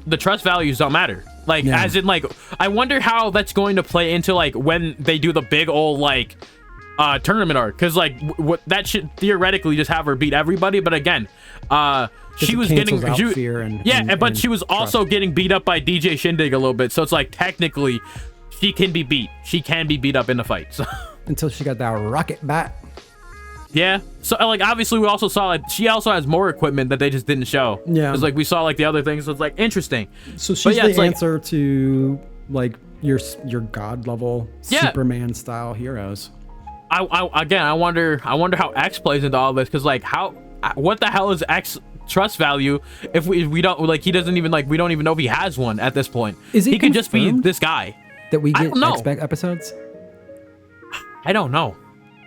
the trust values don't matter. Like, as in, like, I wonder how that's going to play into, like, when they do the big old, like, tournament arc. Because, like, that should theoretically just have her beat everybody. But again, she was getting... but she was also getting beat up by DJ Shindig a little bit. So it's like, technically, she can be beat. She can be beat up in the fight. So. Until she got that rocket bat. Yeah. So like obviously we also saw like she also has more equipment that they just didn't show. Yeah. It's like we saw like the other things. So it's like interesting. So she's yeah, the it's like- answer to like your god level Yeah. Superman style heroes. I wonder how X plays into all this, because like what the hell is X trust value if we don't like, he doesn't even like, we don't even know if he has one at this point. Is it he could just be confirmed this guy that we I get don't know. X episodes? I don't know.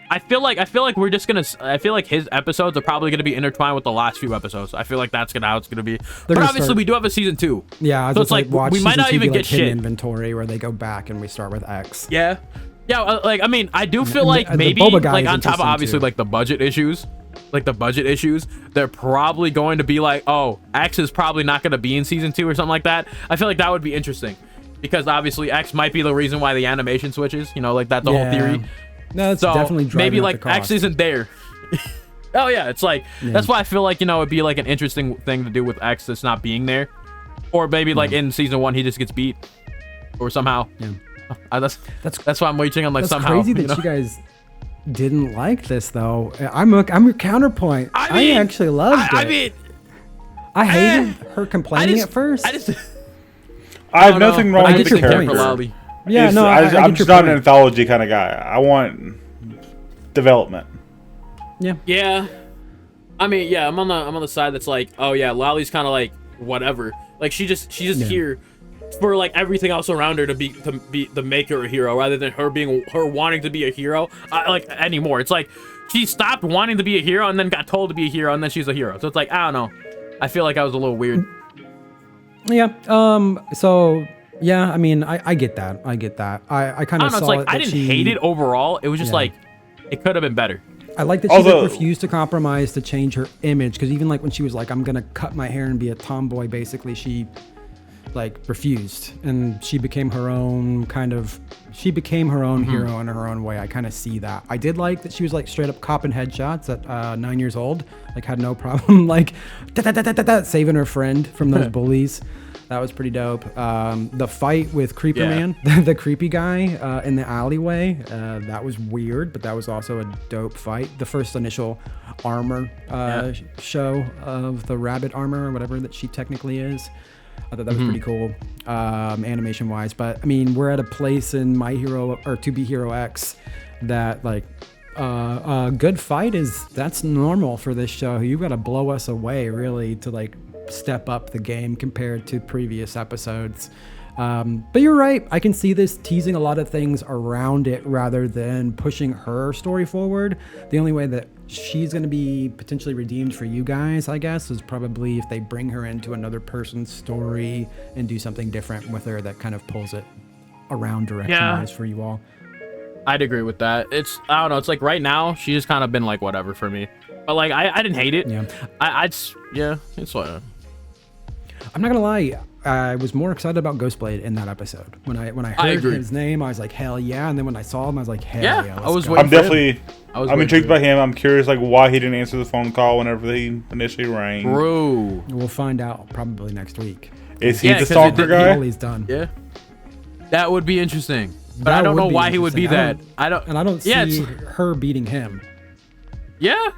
I feel like we're just gonna. I feel like his episodes are probably gonna be intertwined with the last few episodes. I feel like that's how it's gonna be. But gonna obviously, start- we do have a season 2. Yeah, I was So just it's like, watch we might season not 2 even be get like hidden shit. inventory where they go back and we start with X. Yeah, like I mean, I do feel And like the maybe Boba guy like is on top of interesting, obviously too. like the budget issues, they're probably going to be like, oh, X is probably not going to be in season 2 or something like that. I feel like that would be interesting, because obviously X might be the reason why the animation switches. You know, like that's the whole theory. No, it's So definitely driving maybe up like the cost. X isn't there. Oh yeah, it's like that's why I feel like, you know, it'd be like an interesting thing to do with X that's not being there, or maybe like in season 1 he just gets beat, or somehow. Yeah. That's why I'm waiting on like That's somehow. crazy that you know? you guys didn't like this though. I'm your counterpoint. I mean, I actually loved it. I mean, I hated her complaining at first. I just I have don't know, nothing but wrong I with get the your point. character. Lolly. Yeah, It's- no, I I'm get just your not an point. anthology kind of guy. I want development. Yeah, I mean, yeah, I'm on the side that's like, oh yeah, Lolly's kind of like whatever. Like she's just here for like everything else around her to make her a hero, rather than her wanting to be a hero like anymore. It's like she stopped wanting to be a hero and then got told to be a hero, and then she's a hero. So it's like, I don't know. I feel like I was a little weird. Yeah. So yeah, I mean, I get that. I get that. I kind I of don't know. saw It's like it that I didn't she, hate it overall. It was just Yeah. like it could have been better. I like that she Although- like, refused to compromise to change her image, because even like when she was like, I'm gonna cut my hair and be a tomboy, basically she like refused, and she became her own hero in her own way. I kind of see that. I did like that she was like straight up copping headshots at 9 years old, like had no problem like saving her friend from those bullies. That was pretty dope. The fight with Creeper Yeah. Man, the creepy guy in the alleyway, that was weird, but that was also a dope fight. The first initial armor show of the rabbit armor or whatever that she technically is. I thought that was pretty cool, animation wise. But I mean, we're at a place in My Hero or To Be Hero X that like a good fight that's normal for this show. You got to blow us away really to like step up the game compared to previous episodes. But you're right. I can see this teasing a lot of things around it rather than pushing her story forward. The only way that she's going to be potentially redeemed for you guys, I guess, is probably if they bring her into another person's story and do something different with her that kind of pulls it around direction-wise for you all. I'd agree with that. I don't know. It's like right now she's just kind of been like whatever for me. But like I didn't hate it. Yeah. It's what. I'm not gonna lie, I was more excited about Ghostblade in that episode. When I heard agree. his name, I was like, hell yeah. And then when I saw him, I was like, hell Yeah, yeah. I was go. waiting I'm for him. definitely. was I'm waiting intrigued for by him. I'm curious, like, why he didn't answer the phone call whenever he initially rang. Bro. We'll find out probably next week. Is he Yeah, the 'cause stalker guy? All he's done. Yeah. That would be interesting. But That I don't would know be why he would be that. interesting. I don't. And I don't see Yeah, it's- her beating him. Yeah.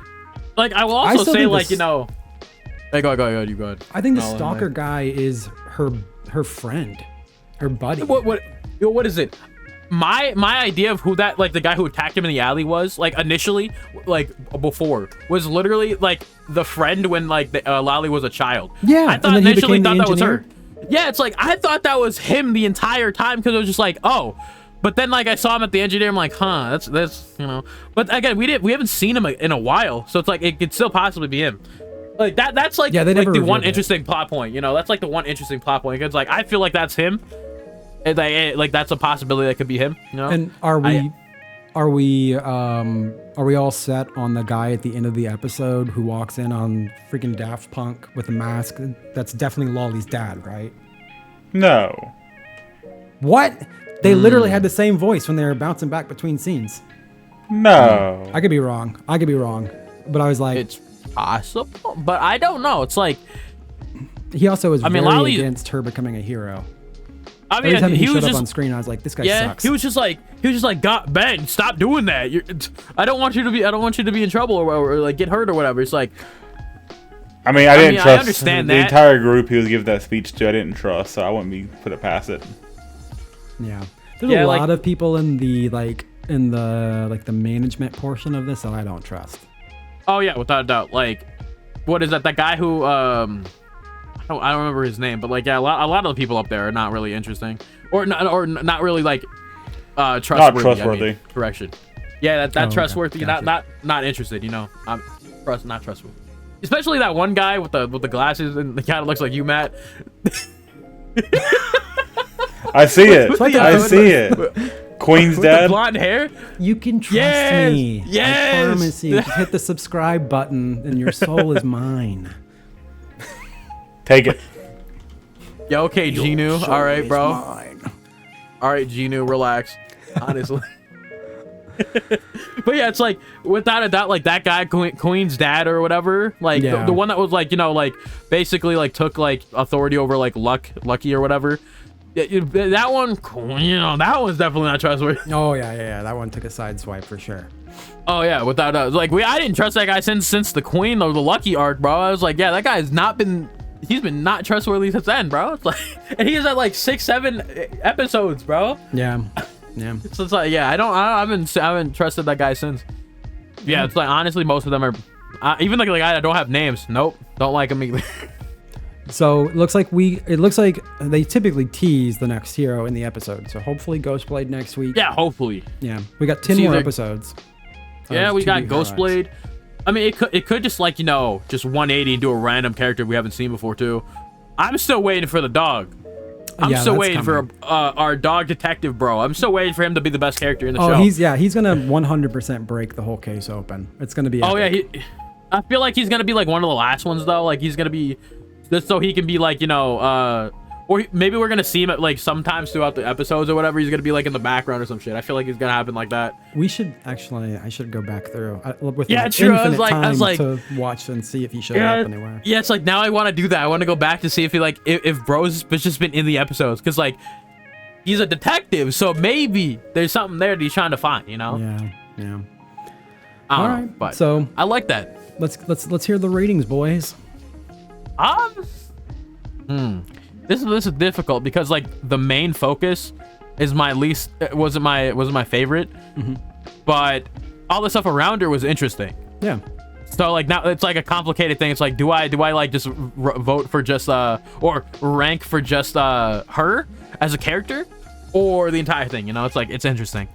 Like I will I also still say think like, this- you know. Hey, go ahead. You go ahead. I think the No, stalker guy is her friend, her buddy. What is it? My idea of who that, like the guy who attacked him in the alley was, like initially, like before, was literally like the friend when like Lolly was a child. Yeah, I and thought then he initially became the thought that was her. engineer? Yeah, it's like I thought that was him the entire time, because it was just like, oh. But then like I saw him at the engineer, I'm like, huh, that's you know. But again, we haven't seen him in a while, so it's like it could still possibly be him. Like that's like, Yeah, they like never the one revealed it. interesting plot point, you know. That's like the one interesting plot point. It's like I feel like that's him. And like that's a possibility that could be him, you know. And are we all set on the guy at the end of the episode who walks in on freaking Daft Punk with a mask? That's definitely Lolly's dad, right? No. What? They literally had the same voice when they were bouncing back between scenes. No. I could be wrong. But I was like, It's possible, but I don't know. It's like he also is I mean, very Lolly- against her becoming a hero. I Every mean, time he was showed up just on screen, I was like, this guy yeah. sucks. He was just like, God, Ben, stop doing that. I don't want you to be in trouble or like get hurt or whatever. It's like, I mean, I didn't trust I understand the that. entire group he was giving that speech to. I didn't trust, so I wouldn't be put it past it. Yeah, there's a lot of people in the the management portion of this that I don't trust. Oh yeah, without a doubt. Like, what is that? That guy who I don't remember his name, but like yeah, a lot of the people up there are not really interesting, or not really like trustworthy. Not trustworthy. I mean, correction. Yeah, that trustworthy. Okay. Gotcha. Not interested. You know, I'm not trustworthy. Especially that one guy with the glasses and the guy that looks like you, Matt. I see it. I see it. Queen's with dad. the blonde hair. You can trust me. Yes. I promise you. Just hit the subscribe button, and your soul is mine. Take it. Yeah, okay, Genu. All right, bro. Mine. All right, Genu, relax. Honestly. But yeah, it's like without a doubt, like that guy, Queen's dad or whatever, like the one that was like, you know, like basically like took like authority over like Lucky or whatever. That one, you know, that one's definitely not trustworthy. Oh yeah. That one took a side swipe for sure. Oh yeah, without a doubt. Like I didn't trust that guy since the Queen or the Lucky arc, bro. I was like, yeah, that guy has not been. He's been not trustworthy since then, bro. It's like, and he is at like 6-7 episodes, bro. Yeah. So it's like, yeah, I haven't trusted that guy since. Yeah, it's like honestly, most of them are, even like the guy that don't have names. Nope, don't like him either. So it looks like they typically tease the next hero in the episode. So hopefully Ghostblade next week. Yeah, hopefully. Yeah, we got 10 more episodes. Yeah, we got 2B Ghostblade. I mean, it could just like, you know, just 180 and do a random character we haven't seen before too. I'm still waiting for the dog. I'm still waiting for our dog detective bro. I'm still waiting for him to be the best character in the show. He's gonna 100% break the whole case open. It's gonna be epic. Yeah, I feel like he's gonna be like one of the last ones though. Like he's gonna be just so he can be like, you know, or maybe we're gonna see him at like sometimes throughout the episodes or whatever. He's gonna be like in the background or some shit. I feel like it's gonna happen like that. We should actually. I should go back through with true. I infinite was like to watch and see if he showed up anywhere. Yeah, it's like now I want to do that. I want to go back to see if he like if Bro's just been in the episodes because like he's a detective, so maybe there's something there that he's trying to find. You know? Yeah. All right, but so I like that. Let's hear the ratings, boys. This is difficult because like the main focus is my least wasn't my favorite, but all the stuff around her was interesting. Yeah. So like now it's like a complicated thing. It's like do I like just vote for just or rank for just her as a character or the entire thing? You know, it's like it's interesting.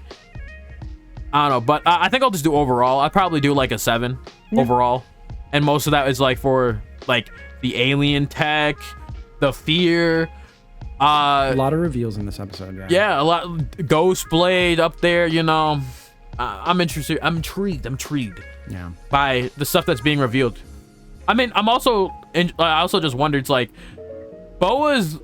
I don't know, but I think I'll just do overall. I'd probably do like a 7 overall, and most of that is like for like the alien tech. The fear, a lot of reveals in this episode. Yeah, a lot. Ghostblade up there, you know. I'm interested. I'm intrigued. Yeah. By the stuff that's being revealed. I mean, I also just wondered. It's like, Boa's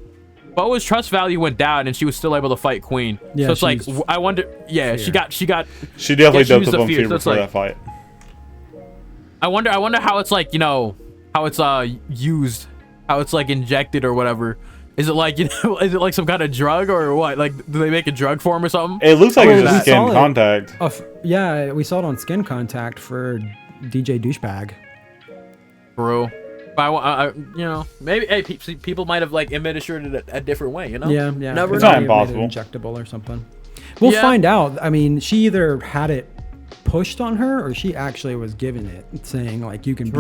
trust value went down, and she was still able to fight Queen. Yeah, so it's like, I wonder. Yeah, fear. She definitely doped up on fear before that fight. I wonder how it's like, you know, how it's used. How it's like injected or whatever. Is it like, you know, is it like some kind of drug or what? Like, do they make a drug for him or something? It looks like it's just skin contact. Yeah, we saw it on Skin Contact for DJ Douchebag. Bro. But you know, maybe people might have like administered it a different way, you know? Yeah. Never it's not impossible. Injectable or something. We'll find out. I mean, she either had it pushed on her or she actually was given it, saying like, you can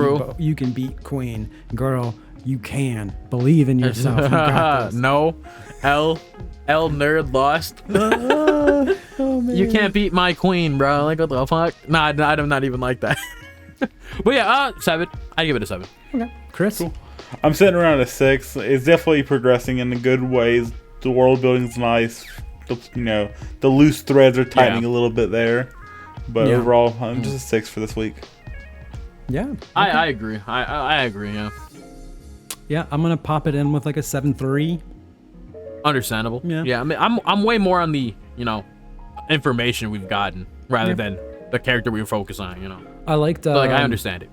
beat Queen, girl. You can believe in yourself. You got this. No, L nerd lost. Oh, man. You can't beat my queen, bro. Like what the fuck? Nah, I'm not even like that. But yeah, 7. I give it a 7. Okay, Chris. Cool. I'm sitting around a 6. It's definitely progressing in the good ways. The world building's nice. You know, the loose threads are tightening a little bit there. But overall, I'm just a 6 for this week. Yeah, okay. I agree. I agree. Yeah. Yeah, I'm gonna pop it in with like a 7.3. Understandable. Yeah. I mean, I'm way more on the, you know, information we've gotten rather than the character we focus on. You know. I liked. Like I understand it.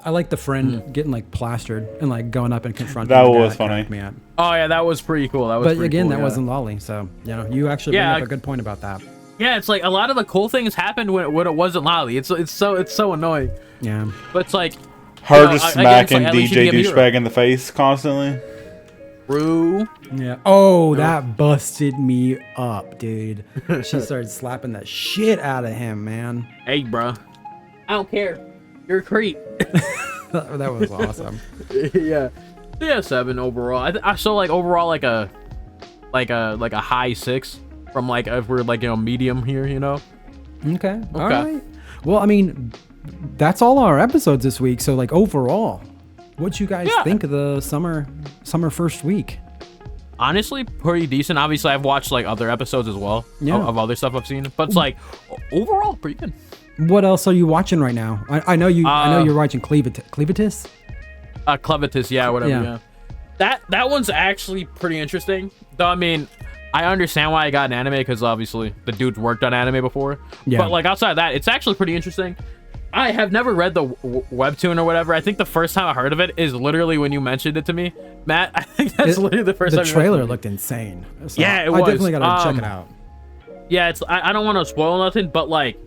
I like the friend getting like plastered and like going up and confronting. That the guy. was That funny. cracked me up. Oh yeah, that was pretty cool. That was. But pretty again, cool, that yeah. wasn't Lolly. So you actually bring up a good point about that. Yeah, it's like a lot of the cool things happened when it wasn't Lolly. It's so annoying. Yeah. But it's like Her know, just again, smacking it's like, at least you DJ can give me douchebag in the face constantly. Rue. Yeah. Oh, that busted me up, dude. She started slapping the shit out of him, man. Hey, bro. I don't care. You're a creep. That was awesome. Yeah. Yeah, 7 overall. I saw like overall like a high 6 from like if we're like medium here, Okay. All right. Well, I mean, that's all our episodes this week. So like overall, what'd you guys think of the summer first week? Honestly, pretty decent. Obviously, I've watched like other episodes as well of other stuff I've seen, but it's like overall pretty good. What else are you watching right now? I know you. I know you're watching Clevitus. Clevitus, yeah, whatever. Yeah. That one's actually pretty interesting. Though I mean, I understand why I got an anime because obviously the dude's worked on anime before. Yeah. But like outside of that, it's actually pretty interesting. I have never read the webtoon or whatever. I think the first time I heard of it is literally when you mentioned it to me, Matt. I think that's literally the first time. The trailer looked insane. So yeah, it was. I definitely gotta check it out. Yeah, it's. I don't want to spoil nothing, but like,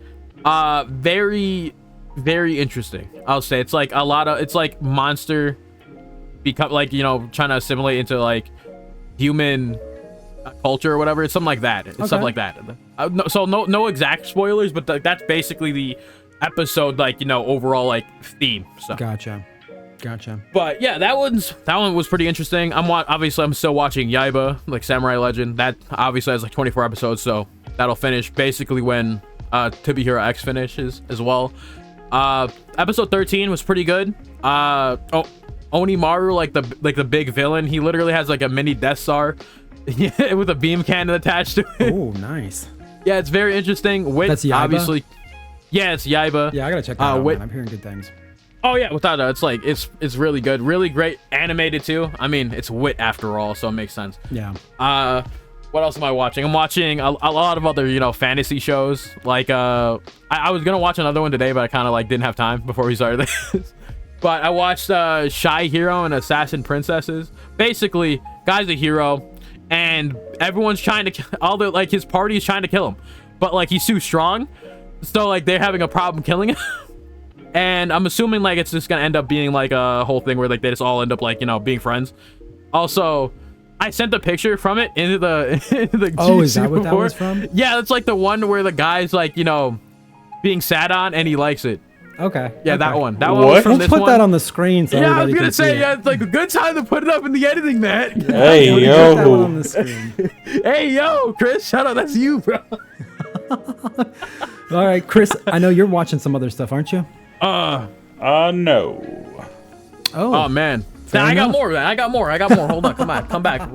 very, very interesting. I'll say it's like a lot of. It's like monster, become like trying to assimilate into like human culture or whatever. It's something like that. It's something like that. No exact spoilers, but that's basically the episode overall like theme. So Gotcha. But yeah, that one was pretty interesting. I'm still watching Yaiba, like Samurai Legend. That obviously has like 24 episodes, so that'll finish basically when To Be Hero X finishes as well. Episode 13 was pretty good. Onimaru, like the big villain, he literally has like a mini Death Star with a beam cannon attached to it. Oh, nice. Yeah, it's very interesting. That's Yaiba? Obviously. Yeah, it's Yaiba. Yeah, I gotta check that out, man. I'm hearing good things. Oh yeah, without a doubt, it's really good, really great, animated too. I mean, it's wit after all, so it makes sense. Yeah. What else am I watching? I'm watching a lot of other fantasy shows. Like I was gonna watch another one today, but I kind of like didn't have time before we started this. But I watched Shy Hero and Assassin Princesses. Basically, guy's a hero, and everyone's trying to his party is trying to kill him, but like he's too strong. So like they're having a problem killing him. And I'm assuming like it's just gonna end up being like a whole thing where like they just all end up like being friends. Also, I sent the picture from it into the Oh, is that what that was from? Yeah, it's like the one where the guy's like being sat on and he likes it. Okay. Yeah, okay. that one. That one was from We'll this put one. that on the screen so yeah, I was everybody gonna can say see it. it's like a good time to put it up in the editing, Matt. Hey Put that one on yo. the screen. Hey yo, Chris, shout out, that's you, bro. All right, Chris, I know you're watching some other stuff, aren't you? No. Oh man. Fair I got enough. more. I got more. Hold on. Come back. Come back.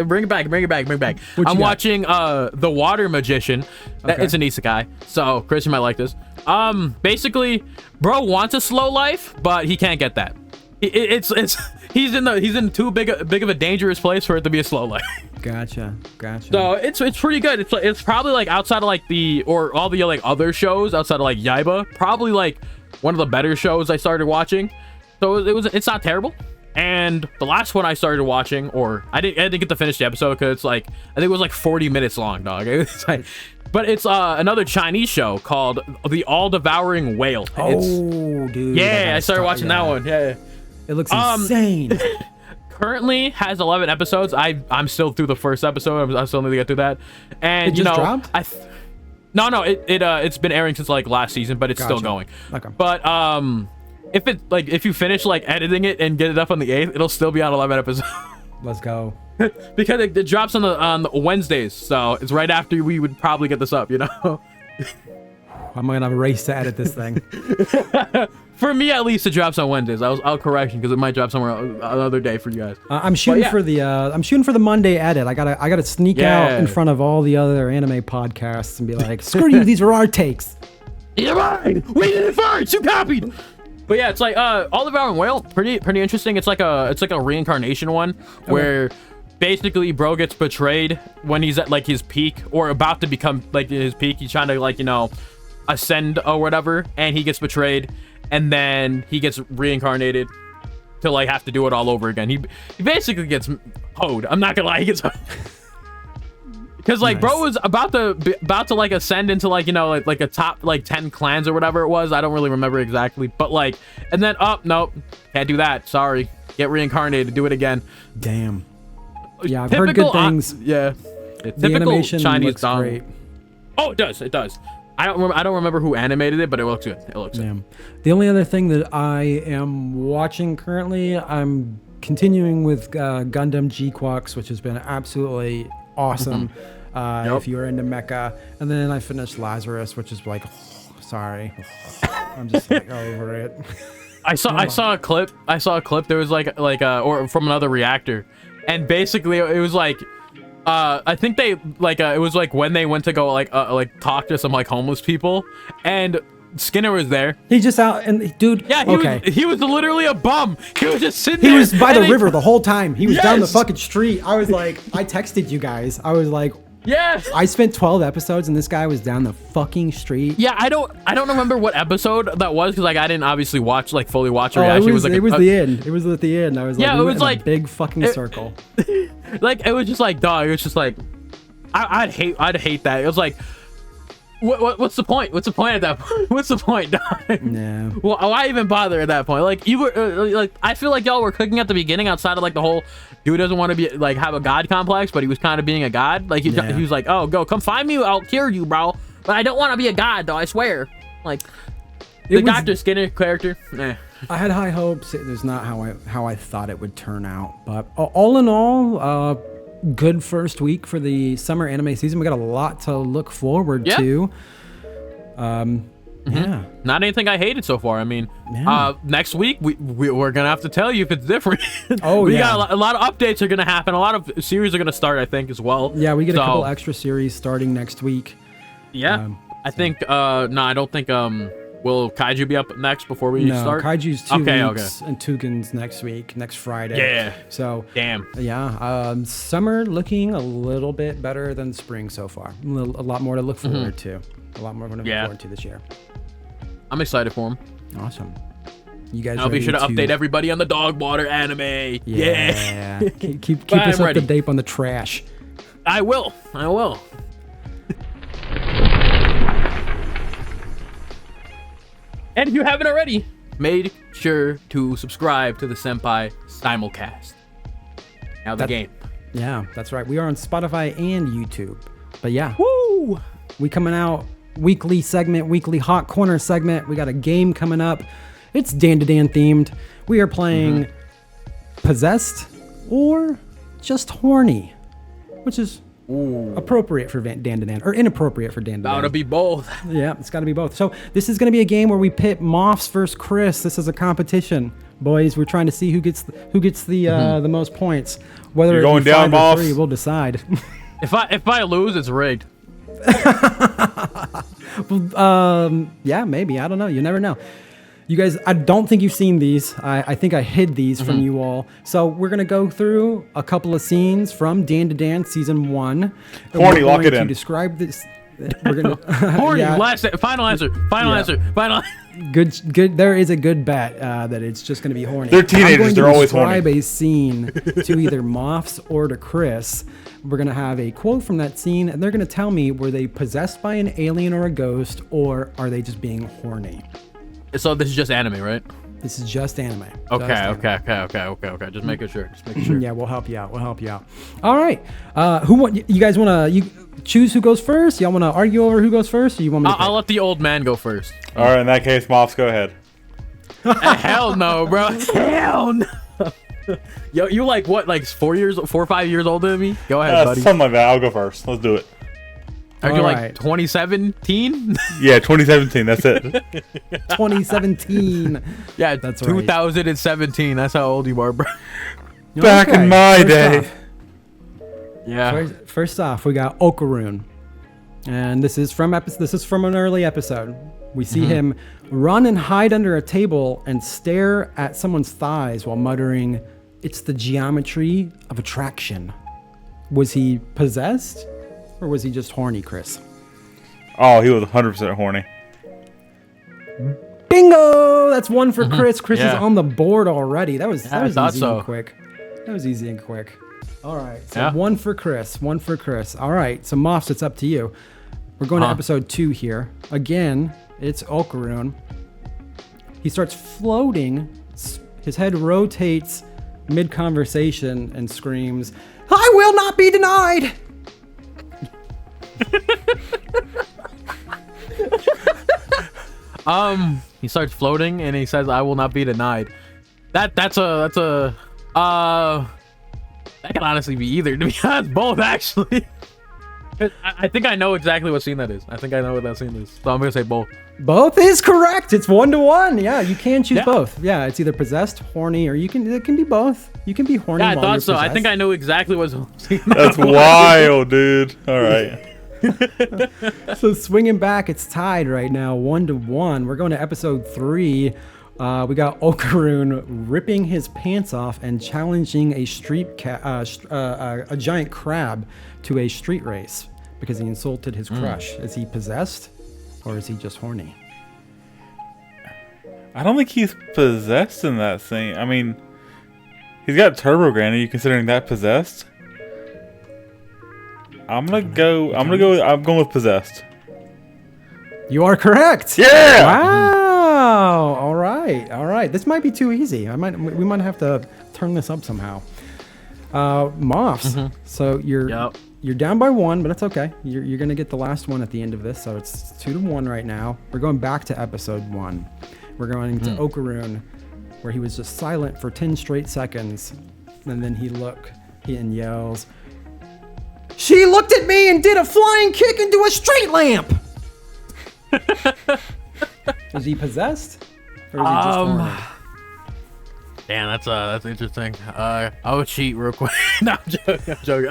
Bring it back. What I'm you got? watching The Water Magician. Okay. It's an isekai. So Chris, you might like this. Basically, bro wants a slow life, but he can't get that. He's in too big of a dangerous place for it to be a slow life. Gotcha. So it's pretty good. It's probably like outside of like all the like other shows outside of like Yaiba, probably like one of the better shows I started watching. So it's not terrible. And the last one I started watching, or I didn't get to finish the episode because it's like I think it was like 40 minutes long, dog. It's like, but it's another Chinese show called The All Devouring Whale. Dude. Yeah, I started watching that one. Yeah. It looks insane. Currently has 11 episodes. I'm still through the first episode. I still need to get through that. And It just dropped? No, it's been airing since like last season, but it's still going. Okay. But if you finish like editing it and get it up on the 8th, it'll still be on 11 episodes. Let's go. Because it drops on the Wednesdays, so it's right after we would probably get this up, I'm gonna race to edit this thing. For me, at least, it drops on Wednesdays. I'll correct you because it might drop somewhere another day for you guys. I'm shooting for the Monday edit. I gotta sneak out in front of all the other anime podcasts and be like, screw you, these are our takes. You're right. We did it first. You copied. But yeah, it's like All Devouring Whale, pretty interesting. It's like a reincarnation one where basically bro gets betrayed when he's at like his peak or about to become like his peak. He's trying to like ascend or whatever, and he gets betrayed. and then he gets reincarnated to like have to do it all over again. He basically gets hoed. I'm not gonna lie, he gets hoed. Because like bro was about to like ascend into like, you know, like a top like 10 clans or whatever it was. I don't really remember exactly, but like, and then nope, can't do that. Sorry, get reincarnated, do it again. Damn. Yeah, I've heard good things. Yeah, the animation Chinese looks dong. great. Oh, it does. It does. I don't remember who animated it, but it looks good. It looks good. The only other thing that I am watching currently, I'm continuing with Gundam G-Quacks, which has been absolutely awesome. If you're into mecha, and then I finished Lazarus, which is like, sorry, I'm just like over it. I saw a clip. There was like or from another reactor, and basically it was like. I think they like it was like when they went to go like talk to some like homeless people, and Skinner was there. He's just out and dude. Yeah, he was literally a bum. He was just sitting there. He was by the river the whole time. He was down the fucking street. I was like, I texted you guys. I was like, yes. I spent 12 episodes and this guy was down the fucking street. Yeah, I don't remember what episode that was because like I didn't obviously fully watch a reaction. It was the end. It was at the end. I was like, yeah, it was like a big fucking circle. Like it was just like dog. It was just like I'd hate that. It was like what's the point? What's the point at that point? What's the point, dog? Yeah. Well, why even bother at that point? Like you were like I feel like y'all were cooking at the beginning outside of like the whole dude doesn't want to be like have a god complex, but he was kind of being a god. Like he was like, oh, go come find me, I'll cure you, bro. But I don't want to be a god though. I swear. Like the Dr. Skinner character. I had high hopes. It was not how I thought it would turn out. But all in all, good first week for the summer anime season. We got a lot to look forward to. Yeah. Not anything I hated so far. I mean, next week we're gonna have to tell you if it's different. We got a lot of updates are gonna happen. A lot of series are gonna start, I think, as well. Yeah, we get a couple extra series starting next week. Yeah, I think. No, I don't think. Will Kaiju be up next before we start? No, Kaiju's 2 weeks and Tugen's next Friday. Yeah. So damn. Yeah. Summer looking a little bit better than spring so far. A lot more to look forward to. A lot more to look forward to this year. I'm excited for him. Awesome. You guys. I'll be sure to update everybody on the dog water anime. Yeah. keep us up to date on the trash. I will. And if you haven't already, make sure to subscribe to the Senpai Simulcast. Now the game. Yeah, that's right. We are on Spotify and YouTube. But yeah. Woo! We coming out weekly hot corner segment. We got a game coming up. It's Dandadan themed. We are playing Possessed or just Horny, which is appropriate for Dandadan or inappropriate for Dandadan. Gotta be both. Yeah, it's got to be both. So this is going to be a game where we pit Mofs versus Chris. This is a competition, boys. We're trying to see who gets the most points. Whether you're going down, Mofs, 3, we'll decide. If I lose, it's rigged. Yeah, maybe. I don't know. You never know. You guys, I don't think you've seen these. I think I hid these from you all. So we're going to go through a couple of scenes from Dandadan Season 1. Horny, lock it in. Describe this. We're going to... Horny, final answer. Good. There is a good bet that it's just going to be horny. They're teenagers. They're always horny. I'm going to describe a scene to either Mofs or to Chris. We're going to have a quote from that scene, and they're going to tell me, were they possessed by an alien or a ghost, or are they just being horny? So this is just anime, right? This is just anime. Okay. Just making sure. Yeah, we'll help you out. All right. You guys want to choose who goes first? Y'all want to argue over who goes first, or you want me to I'll let the old man go first. All right, in that case, Mofs, go ahead. Hell no, bro. Hell no. Yo, you like what? Like 4 or 5 years older than me? Go ahead, buddy. Something like that. I'll go first. Let's do it. Are you like 2017? Yeah, 2017. That's it. 2017. Yeah, that's 2017. That's how old you are, bro. Back in my day. Yeah. First off, we got Okarun, and this is from an early episode. We see him run and hide under a table and stare at someone's thighs while muttering, "It's the geometry of attraction." Was he possessed? Or was he just horny, Chris? Oh, he was 100% horny. Bingo! That's one for Chris. Chris is Yeah. on the board already. That was I thought easy so. and quick. That was easy and quick. All right, so Yeah. one for Chris. All right, so Mofs, it's up to you. We're going to episode 2 here. Again, it's Okaroon. He starts floating. His head rotates mid-conversation and screams, "I will not be denied!" He starts floating and he says, "I will not be denied." That's a that can honestly be either, to be honest, both actually. I think I know exactly what scene that is. I think I know what that scene is, so I'm gonna say both. Both is correct. It's 1-1. Yeah, you can choose Yeah. both. Yeah, it's either possessed, horny, or it can be both. You can be horny. Yeah, I while you're thought so. I think possessed. I know exactly what scene. That's wild, dude. All right. So swinging back, it's tied right now, 1-1. We're going to episode 3. We got Okaroon ripping his pants off and challenging a a giant crab to a street race because he insulted his crush. Is he possessed, or is he just horny? I don't think he's possessed in that scene. I mean, he's got Turbo Granny. Are you considering that possessed? I'm going with possessed. You are correct. Yeah! Wow. All right. This might be too easy. We might have to turn this up somehow. Mofs. So you're down by 1, but that's okay. You're gonna get the last one at the end of this. So it's 2-1 right now. We're going back to episode 1. We're going to Okaroon, where he was just silent for 10 straight seconds, and then he yells, "She looked at me and did a flying kick into a street lamp." Is he possessed? Or is he just horny? Damn, that's interesting. I would cheat real quick. No, I'm joking.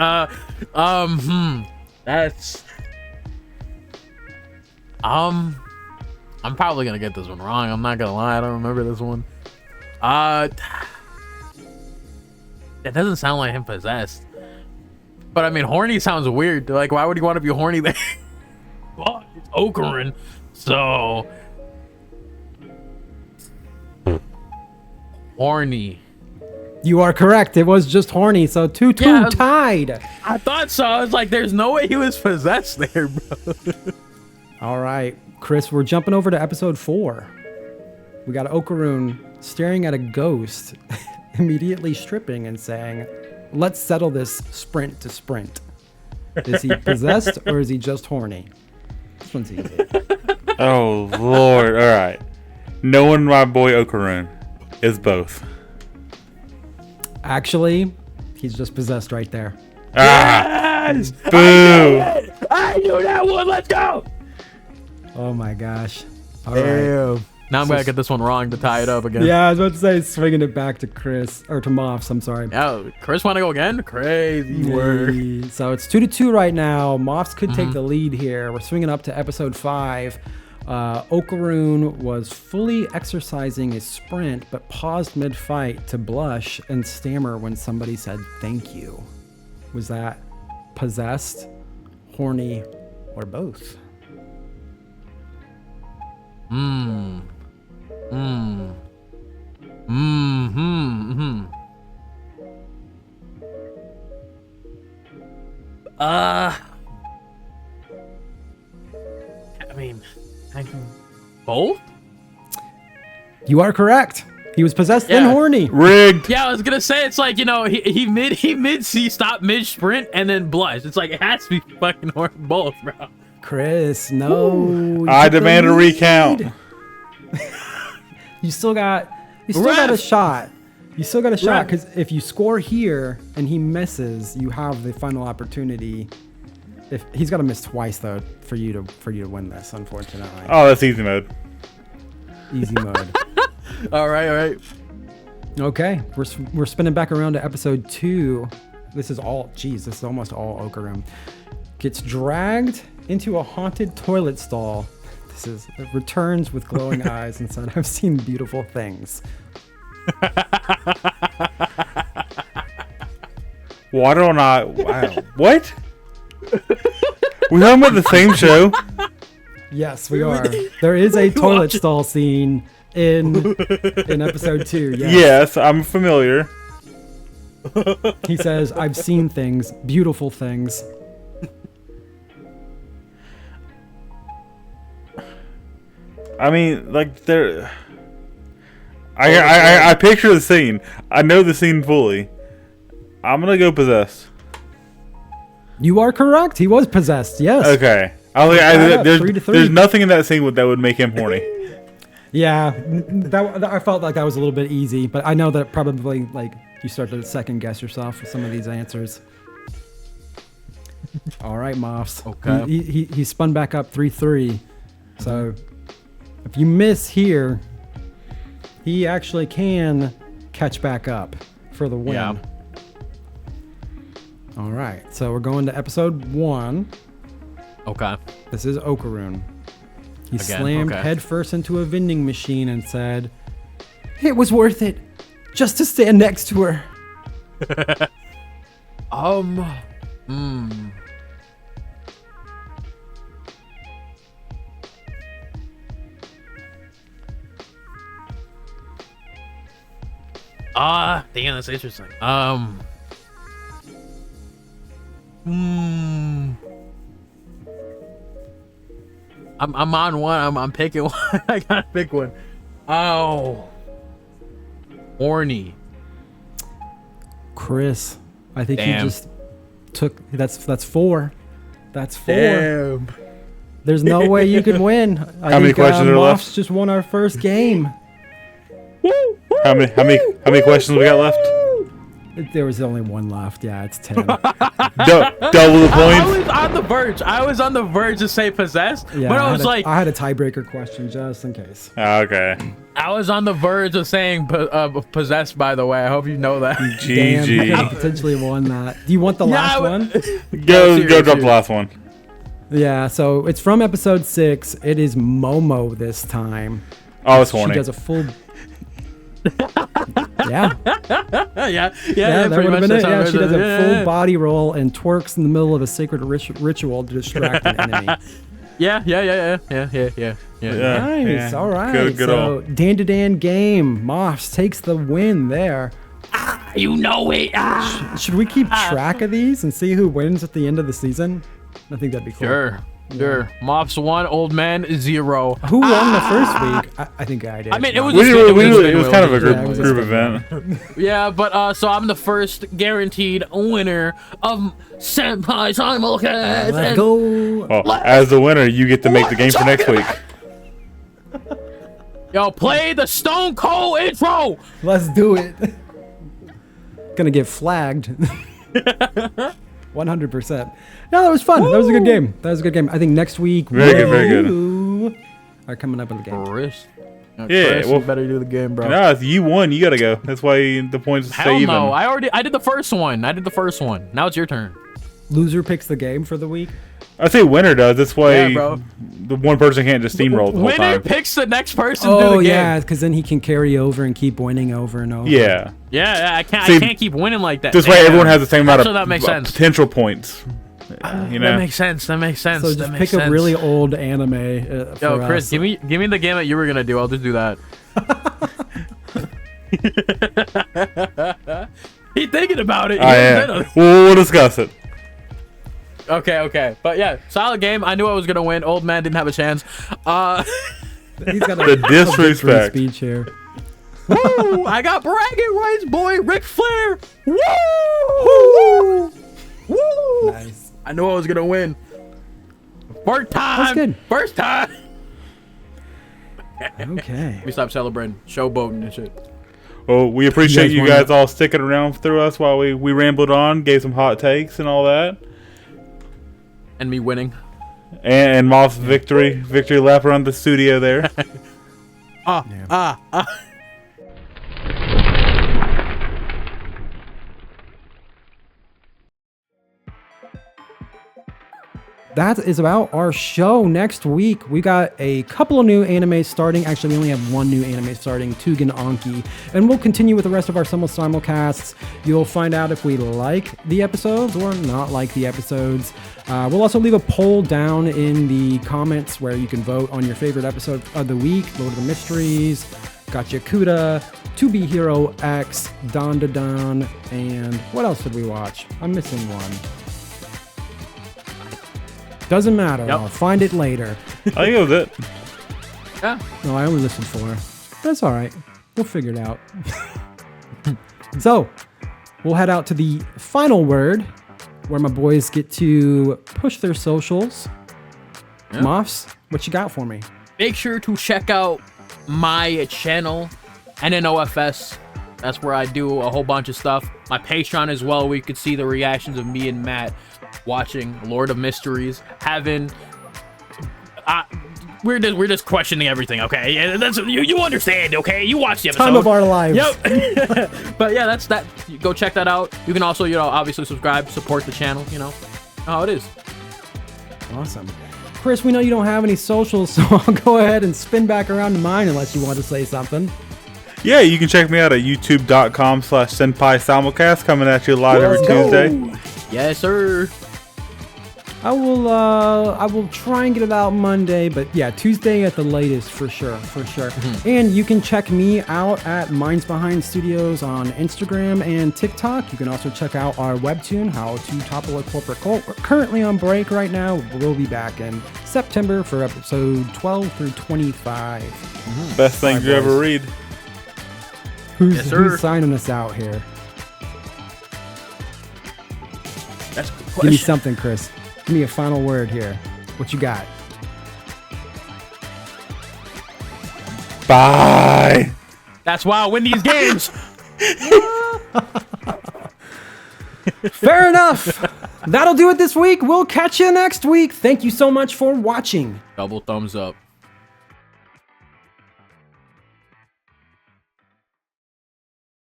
That's I'm probably gonna get this one wrong. I'm not gonna lie. I don't remember this one. It doesn't sound like him possessed. But I mean, horny sounds weird. Like, why would he want to be horny there? Well, it's Okaroon, so horny. You are correct. It was just horny. So 2-2 Yeah, tied. I thought so. I was like, there's no way he was possessed there, bro. All right, Chris, we're jumping over to episode 4. We got Okaroon staring at a ghost, immediately stripping and saying, "Let's settle this sprint to sprint." Is he possessed or is he just horny? This one's easy. Oh, Lord. All right. Knowing my boy Okaroon is both. Actually, he's just possessed right there. Yes! Boo! I knew that one. Let's go. Oh my gosh. All right. Now I'm gonna get this one wrong to tie it up again. Yeah, I was about to say swinging it back to Chris, or to Mofs, I'm sorry. Oh, Chris want to go again? Crazy word. Yay. So it's 2-2 right now. Mofs could take the lead here. We're swinging up to episode 5. Okaroon was fully exercising his sprint, but paused mid-fight to blush and stammer when somebody said thank you. Was that possessed, horny, or both? I mean, both? You are correct. He was possessed Yeah. and horny. Rigged. Yeah, I was gonna say it's like, you know, he stopped mid sprint and then blushed. It's like it has to be fucking both, bro. Chris, no. I You took the demand a lead. recount. You still got a Ref. shot. You still got a shot Ref. because if you score here and he misses, you have the final opportunity. If he's got to miss twice though for you to win this, unfortunately. Oh, that's easy mode. Easy mode. All right. Okay, we're spinning back around to episode 2. This is almost all Okaroon. Gets dragged into a haunted toilet stall. It returns with glowing eyes and said, "I've seen beautiful things." Water or not? Wow. What? We talking about the same show? Yes, we are. There is a toilet Watch it. stall scene in episode 2. Yes. Yes, I'm familiar. He says, "I've seen things, beautiful things." I mean, like there. I picture the scene. I know the scene fully. I'm gonna go possessed. You are correct. He was possessed. Yes. Okay. Yeah, 3-3. There's nothing in that scene that would make him horny. Yeah, I felt like that was a little bit easy, but I know that probably like you start to second guess yourself with some of these answers. All right, Mofs. Okay. He spun back up 3-3. So if you miss here, he actually can catch back up for the win. Yeah. All right. So we're going to episode 1. Okay. This is Okarun. He Again, slammed okay. headfirst into a vending machine and said, "It was worth it, just to stand next to her." Damn, that's interesting. I'm on one. I'm picking one. I gotta pick one. Oh, Horny. Chris, I think Damn. he just took. That's 4. That's 4. Damn. There's no way you could win. How many questions are left? Mofs just won our first game. How many questions we got left? There was only one left. Yeah, it's 10. Double the I points. was on the verge. I was on the verge to say possessed, Yeah, but I was like, I had a tiebreaker question just in case. Okay. I was on the verge of saying possessed. By the way, I hope you know that. Damn, you could have GG. potentially won that. Do you want the last one? Go drop the last one. Yeah, so it's from episode 6. It is Momo this time. Oh, it's She horny. does a full. Yeah, yeah, that pretty would have much been it. that's how Yeah, it she does is. a full body roll and twerks in the middle of a sacred ritual to distract an enemy. Yeah. Yeah, Nice. yeah. All right. Good So Dandadan game. Mofs takes the win there. You know it. Ah. Should we keep track of these and see who wins at the end of the season? I think that'd be cool. Sure. Mofs 1, Old Man 0. Who won the first week? I think I did. I mean, it was. It was kind of a group Yeah, it was a group spin event. Yeah, but so I'm the first guaranteed winner of Senpai Simulcast. Let's go. Well, as the winner, you get to make the game for next week. Yo, play the Stone Cold intro. Let's do it. Gonna get flagged. 100%. No, that was fun. That was a good game. I think next week. Very good, very good. good. Are coming up in the game. Chris. Yeah, Chris, well- you better do the game, bro. No, if you won, you gotta go. That's why the points stay Hell even. no. I did the first one. Now it's your turn. Loser picks the game for the week. I say winner does. That's why Yeah, bro. the one person can't just steamroll the whole Winner time. picks the next person to do Oh the yeah, game. because then he can carry over and keep winning over and over. Yeah. Yeah, I can't. See, I can't keep winning like that. This way, Damn. everyone has the same amount Actually, of that makes sense. potential points. You know. That makes sense. So That just makes pick sense. a really old anime. Yo, For Chris, us. give me the game that you were gonna do. I'll just do that. He's thinking about it. He hasn't done it. We'll discuss it. Okay. But yeah, solid game. I knew I was gonna win. Old man didn't have a chance. He's got The disrespect. speech here. Woo! I got bragging rights, boy. Ric Flair. Woo! Woo! Nice. I knew I was gonna win. First time. That's good. First time. Okay. We stopped celebrating, showboating and shit. Well, we appreciate guys you wanna- guys all sticking around through us while we rambled on, gave some hot takes and all that. And me winning. And Moff's victory lap around the studio there. that is about our show. Next week, we got a couple of new animes starting. Actually, we only have one new anime starting, Tugen Anki. And we'll continue with the rest of our simulcasts. You'll find out if we like the episodes or not like the episodes. We'll also leave a poll down in the comments where you can vote on your favorite episode of the week. Lord of the Mysteries, Gauchiakuta, To Be Hero X, Dandadan, and what else did we watch? I'm missing one. Doesn't matter. Yep. I'll find it later. I think it was it. Yeah. No, I only listened 4. That's all right. We'll figure it out. So, we'll head out to the final word, where my boys get to push their socials. Yeah. Mofs, what you got for me? Make sure to check out my channel, NNOFS. That's where I do a whole bunch of stuff. My Patreon as well, where you could see the reactions of me and Matt watching Lord of Mysteries, having we're just questioning everything, okay? Yeah, that's you understand, okay? You watch the episode. Time of our lives. Yep. But yeah, that's that. You go check that out. You can also, obviously subscribe, support the channel. You know how it is. Awesome. Chris, we know you don't have any socials, so I'll go ahead and spin back around to mine unless you want to say something. Yeah, you can check me out at youtube.com/senpai simulcast, coming at you live every Tuesday. Yes, sir. I will try and get it out Monday, but yeah, Tuesday at the latest for sure. And you can check me out at Minds Behind Studios on Instagram and TikTok. You can also check out our webtoon, How to Topple a Corporate Cult. We're currently on break right now. We'll be back in September for episode 12 through 25. Best things you ever read. Who's signing us out here? That's a good Give me question. something, Chris. Give me a final word here. What you got? Bye. That's why I win these games. Fair enough. That'll do it this week. We'll catch you next week. Thank you so much for watching. Double thumbs up.